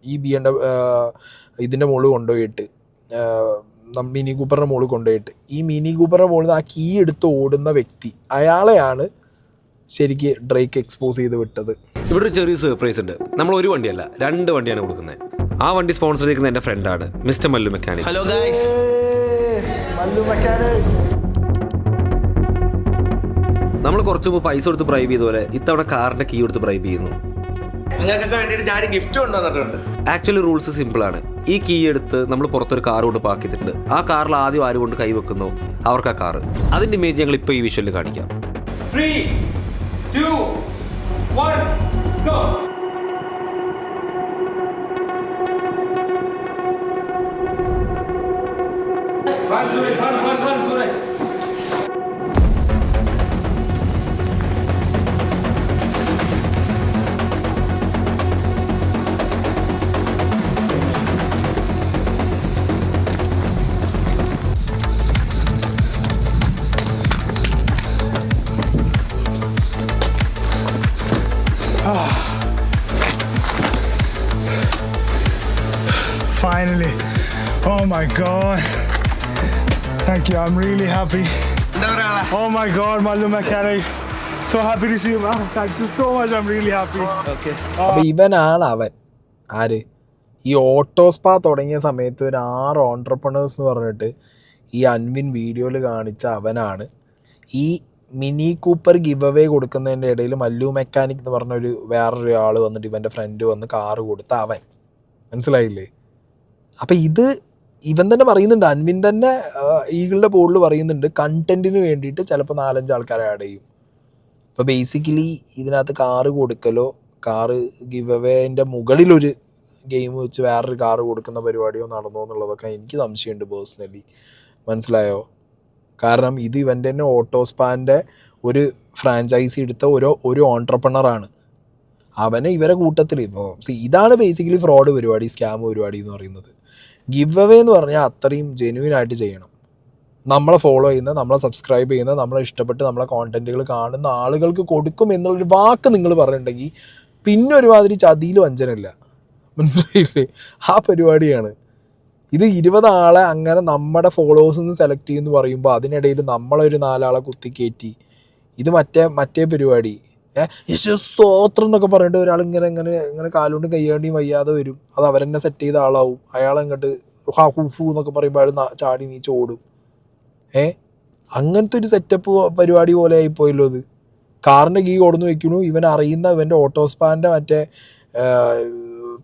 ഈ ഇതിൻ്റെ മുകളിൽ കൊണ്ടുപോയിട്ട്, മിനി കൂപ്പറിൻ്റെ മുകളിൽ കൊണ്ടുപോയിട്ട്, ഈ മിനി കൂപ്പറിൻ്റെ മുകളിൽ നിന്ന് ആ കീ എടുത്ത് ഓടുന്ന വ്യക്തി, അയാളെയാണ് ശരിക്ക് ഡ്രേക്ക് എക്സ്പോസ് ചെയ്ത് വിട്ടത്. ഇവിടെ ഒരു ചെറിയ സർപ്രൈസ് ഉണ്ട്. നമ്മൾ ഒരു വണ്ടിയല്ല 2 വണ്ടിയാണ് കൊടുക്കുന്നത്. ആ വണ്ടി സ്പോൺസർ ചെയ്യുന്ന എൻ്റെ ഫ്രണ്ടാണ് mister Mallu mechanic. Hello guys, നമ്മൾ കുറച്ച് മുമ്പ് പൈസ കൊടുത്ത് ബ്രൈബ് ചെയ്ത പോലെ ഇത്തവണ കാറിന്റെ കീ കൊടുത്ത് ബ്രൈബ് ചെയ്യുന്നു. നിങ്ങൾക്കൊക്കെ വേണ്ടിയിട്ട് ഞാൻ ഗിഫ്റ്റ് കൊണ്ടുവന്നിട്ടുണ്ട്. ആക്ച്വലി റൂൾസ് സിമ്പിൾ ആണ്. ഈ കീ എടുത്ത് നമ്മൾ പുറത്തൊരു കാർ കൊണ്ട് പാർക്ക് ചെയ്തിട്ടുണ്ട്. ആ കാറിൽ ആദ്യം ആര് കൊണ്ട് കൈ വെക്കുന്നു അവർക്ക് ആ കാറ്. അതിന്റെ ഇമേജ് ഞങ്ങൾ ഇപ്പോൾ ഈ വിഷ്വലിൽ കാണിക്കാം. 3, 2, 1, go! Run, Suraj, run, Suraj! Finally. Oh my god. Thank you. I'm really happy. Oh my god, Mallu Mechanic. So happy to see you, man. Thank you so much. I'm really happy. Okay. അപ്പോൾ ഇവനാണ് അവൻ. ആര്? ഈ ഓട്ടോസ്പാ തുടങ്ങിയ സമയത്ത് ഒരു 6 ഓൺട്രപ്രണേഴ്സ് എന്ന് പറഞ്ഞിട്ട് ഈ അൻവിൻ വീഡിയോയിൽ കാണിച്ച അവനാണ്. ഈ മിനി കൂപ്പർ ഗിവ് അവേ കൊടുക്കുന്നതിൻ്റെ ഇടയിൽ മല്ലു മെക്കാനിക് എന്ന് പറഞ്ഞൊരു വേറൊരു ആൾ വന്നിട്ട് ഇവൻ്റെ ഫ്രണ്ട് വന്ന് കാറ് കൊടുത്ത അവൻ. മനസ്സിലായില്ലേ? അപ്പം ഇത് ഇവൻ തന്നെ പറയുന്നുണ്ട്, അൻവിൻ തന്നെ ഈഗിളുടെ ബോർഡിൽ പറയുന്നുണ്ട്, കണ്ടന്റിന് വേണ്ടിയിട്ട് ചിലപ്പോൾ 4-5 ആൾക്കാരെ ആഡ് ചെയ്യും. അപ്പോൾ ബേസിക്കലി ഇതിനകത്ത് കാറ് കൊടുക്കലോ കാറ് ഗിവ് അവേൻ്റെ മുകളിലൊരു ഗെയിം വെച്ച് വേറൊരു കാറ് കൊടുക്കുന്ന പരിപാടിയോ നടന്നോ എന്നുള്ളതൊക്കെ എനിക്ക് സംശയമുണ്ട് പേഴ്സണലി. മനസ്സിലായോ? കാരണം ഇത് ഇവൻ്റെ തന്നെ ഓട്ടോസ്പാൻ്റെ ഒരു ഫ്രാഞ്ചൈസി എടുത്ത ഒരു ഓൺട്രപ്രണറാണ്. അവന് ഇവരെ കൂട്ടത്തിൽ ഇപ്പോൾ ഇതാണ് ബേസിക്കലി ഫ്രോഡ് പരിപാടി, സ്കാം പരിപാടി എന്ന് പറയുന്നത്. ഗിവ് അവേ എന്ന് പറഞ്ഞാൽ അത്രയും ജെന്യൂനായിട്ട് ചെയ്യണം. നമ്മളെ ഫോളോ ചെയ്യുന്ന, നമ്മളെ സബ്സ്ക്രൈബ് ചെയ്യുന്ന, നമ്മളെ ഇഷ്ടപ്പെട്ട് നമ്മളെ കോണ്ടന്റുകൾ കാണുന്ന ആളുകൾക്ക് കൊടുക്കും എന്നുള്ളൊരു വാക്ക് നിങ്ങൾ പറഞ്ഞിട്ടുണ്ടെങ്കിൽ പിന്നെ ഒരുമാതിരി ചതിയിൽ വഞ്ചനയില്ല. മനസ്സിലായില്ലേ? ആ പരിപാടിയാണ് ഇത്. 20 ആളെ അങ്ങനെ നമ്മുടെ ഫോളോവേഴ്സിൽ നിന്ന് സെലക്ട് ചെയ്യുമെന്ന് പറയുമ്പോൾ അതിനിടയിൽ നമ്മളൊരു 4 ആളെ കുത്തിക്കയറ്റി ഇത് മറ്റേ പരിപാടി സ്തോത്രം എന്നൊക്കെ പറഞ്ഞിട്ട് ഒരാൾ ഇങ്ങനെ കാലുകൊണ്ട് കയ്യാണ്ടിയും വയ്യാതെ വരും. അത് അവരെന്നെ സെറ്റ് ചെയ്ത ആളാവും. അയാളെങ്ങോട്ട് ഹൂ എന്നൊക്കെ പറയുമ്പോൾ അയാൾ ചാടി നീച്ച് ഓടും. അങ്ങനത്തെ ഒരു സെറ്റപ്പ് പരിപാടി പോലെ ആയിപ്പോയല്ലോ ഇത്. കാറിൻ്റെ കീ കൊടുന്ന് വെക്കുന്നു, ഇവൻ അറിയുന്ന ഇവൻ്റെ ഓട്ടോസ്പാൻ്റെ മറ്റേ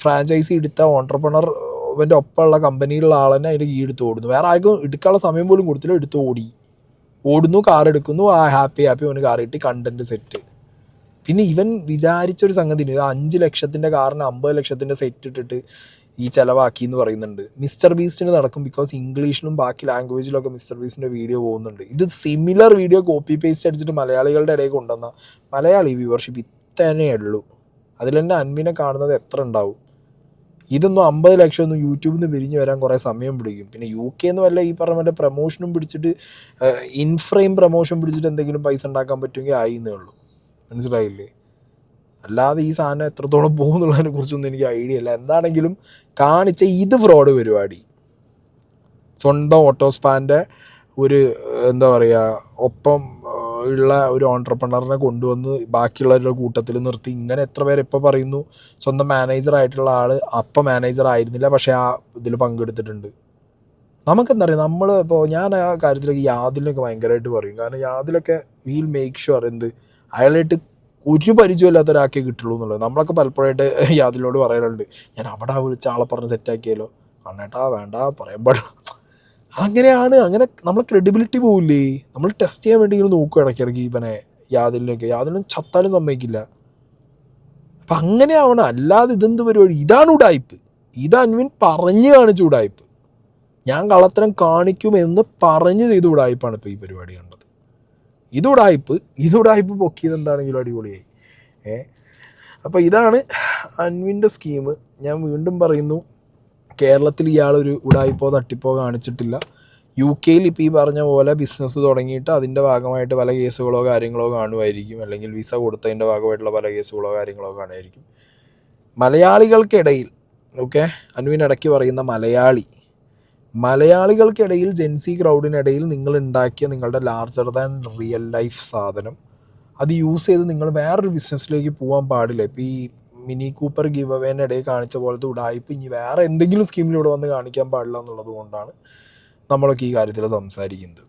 ഫ്രാഞ്ചൈസി എടുത്ത ഓൺട്രപ്രണർ ഇവൻ്റെ ഒപ്പമുള്ള കമ്പനിയിലുള്ള ആളെന്നെ അതിൻ്റെ കീ എടുത്ത് ഓടുന്നു. വേറെ ആർക്കും എടുക്കാനുള്ള സമയം പോലും കൊടുത്തില്ല, എടുത്ത് ഓടുന്നു, കാർ എടുക്കുന്നു, ആ ഹാപ്പി അവന് കാർ കിട്ടി, കണ്ടന്റ് സെറ്റ്. പിന്നെ ഇവൻ വിചാരിച്ചൊരു സംഗതി 5 ലക്ഷത്തിൻ്റെ കാറിന് 50 ലക്ഷത്തിൻ്റെ സെറ്റ് ഇട്ടിട്ട് ഈ ചിലവാക്കി എന്ന് പറയുന്നുണ്ട്. മിസ്റ്റർ ബീസ്റ്റിന് നടക്കും, ബിക്കോസ് ഇംഗ്ലീഷിലും ബാക്കി ലാംഗ്വേജിലൊക്കെ മിസ്റ്റർ ബീസ്റ്റിൻ്റെ വീഡിയോ പോകുന്നുണ്ട്. ഇത് സിമിലർ വീഡിയോ കോപ്പി പേസ്റ്റ് അടിച്ചിട്ട് മലയാളികളുടെ ഇടയിൽ കൊണ്ടുവന്ന മലയാളി വ്യൂവർഷിപ്പ് ഇത്തന്നെ ഉള്ളൂ. അതിൽ തന്നെ അൻവിനെ കാണുന്നത് എത്ര ഉണ്ടാവും? ഇതൊന്നും 50 ലക്ഷമൊന്നും യൂട്യൂബിൽ നിന്ന് വിരിഞ്ഞ് വരാൻ കുറേ സമയം പിടിക്കും. പിന്നെ UK എന്ന് വല്ല ഈ പറഞ്ഞ പോലെ പ്രൊമോഷനും പിടിച്ചിട്ട് ഇൻഫ്രെയിം പ്രൊമോഷൻ പിടിച്ചിട്ട് എന്തെങ്കിലും പൈസ ഉണ്ടാക്കാൻ പറ്റുമെങ്കിൽ ആയിന്നേ ഉള്ളൂ. മനസ്സിലായില്ലേ? അല്ലാതെ ഈ സാധനം എത്രത്തോളം പോകുന്നുള്ളതിനെ കുറിച്ചൊന്നും എനിക്ക് ഐഡിയ ഇല്ല. എന്താണെങ്കിലും കാണിച്ച ഇത് ഫ്രോഡ് പരിപാടി. സ്വന്തം ഓട്ടോസ്പാൻ്റെ ഒരു എന്താ പറയുക ഒപ്പം ഉള്ള ഒരു ഓൺട്രപ്രണറിനെ കൊണ്ടുവന്ന് ബാക്കിയുള്ളവരുടെ കൂട്ടത്തിൽ നിർത്തി. ഇങ്ങനെ എത്ര പേര് ഇപ്പോൾ പറയുന്നു സ്വന്തം മാനേജറായിട്ടുള്ള ആൾ അപ്പം മാനേജർ ആയിരുന്നില്ല, പക്ഷേ ആ ഇതിൽ പങ്കെടുത്തിട്ടുണ്ട്. നമുക്കെന്താ പറയുക, നമ്മൾ ഇപ്പോൾ ഞാൻ ആ കാര്യത്തിലൊക്കെ യാദിലൊക്കെ ഭയങ്കരമായിട്ട് പറയും. കാരണം യാദിലൊക്കെ വീൽ മേക്ക് ഷുവർ അയാളായിട്ട് ഒരു പരിചയമില്ലാത്ത ഒരാൾക്കേ കിട്ടുള്ളൂ എന്നുള്ളത്. നമ്മളൊക്കെ പലപ്പോഴായിട്ട് യാതിനോട് പറയാറുണ്ട്, ഞാൻ അവിടെ വിളിച്ച ആളെ പറഞ്ഞ് സെറ്റാക്കിയാലോ, കണ്ണേട്ടാ വേണ്ട പറയാൻ പാടില്ല. അങ്ങനെയാണ്, അങ്ങനെ നമ്മളെ ക്രെഡിബിലിറ്റി പോവില്ലേ. നമ്മൾ ടെസ്റ്റ് ചെയ്യാൻ വേണ്ടി ഇങ്ങനെ നോക്കും ഇടയ്ക്കിടയ്ക്ക് ഇവനെ യാതിനും ചത്താലും സമ്മതിക്കില്ല. അപ്പം അങ്ങനെ ആവണം. അല്ലാതെ ഇതെന്ത് പരിപാടി, ഇതാണ് ഉടായ്പ്. ഇത് അൻവിൻ പറഞ്ഞു കാണിച്ച ഉടായ്പ്. ഞാൻ കള്ളത്തരം കാണിക്കുമെന്ന് പറഞ്ഞ് ചെയ്ത ഉടായ്പാണ് ഇപ്പോൾ ഈ പരിപാടി കണ്ടത്. ഇതുടായ്പ് പൊക്കിയത് എന്താണെങ്കിലും അടിപൊളിയായി. അപ്പോൾ ഇതാണ് അൻവിൻ്റെ സ്കീം. ഞാൻ വീണ്ടും പറയുന്നു, കേരളത്തിൽ ഇയാളൊരു ഉടായ്പോ തട്ടിപ്പോ കാണിച്ചിട്ടില്ല. UK ഇപ്പോൾ ഈ പറഞ്ഞ പോലെ ബിസിനസ് തുടങ്ങിയിട്ട് അതിൻ്റെ ഭാഗമായിട്ട് പല കേസുകളോ കാര്യങ്ങളോ കാണുമായിരിക്കും, അല്ലെങ്കിൽ വിസ കൊടുത്തതിൻ്റെ ഭാഗമായിട്ടുള്ള പല കേസുകളോ കാര്യങ്ങളോ കാണുമായിരിക്കും. മലയാളികൾക്കിടയിൽ അൻവിൻ ഇടയ്ക്ക് പറയുന്ന മലയാളികൾക്കിടയിൽ ജെൻസി ക്രൗഡിനിടയിൽ നിങ്ങൾ ഉണ്ടാക്കിയ നിങ്ങളുടെ ലാർജർ ദാൻ റിയൽ ലൈഫ് സാധനം അത് യൂസ് ചെയ്ത് നിങ്ങൾ വേറൊരു ബിസിനസ്സിലേക്ക് പോകാൻ പാടില്ല. ഇപ്പോൾ ഈ മിനി കൂപ്പർ ഗിവ് അവേനിടയിൽ കാണിച്ച പോലത്തെ ഉടായ്പ് ഇനി വേറെ എന്തെങ്കിലും സ്കീമിലൂടെ വന്ന് കാണിക്കാൻ പാടില്ല എന്നുള്ളത് കൊണ്ടാണ് നമ്മളൊക്കെ ഈ കാര്യത്തിൽ സംസാരിക്കുന്നത്.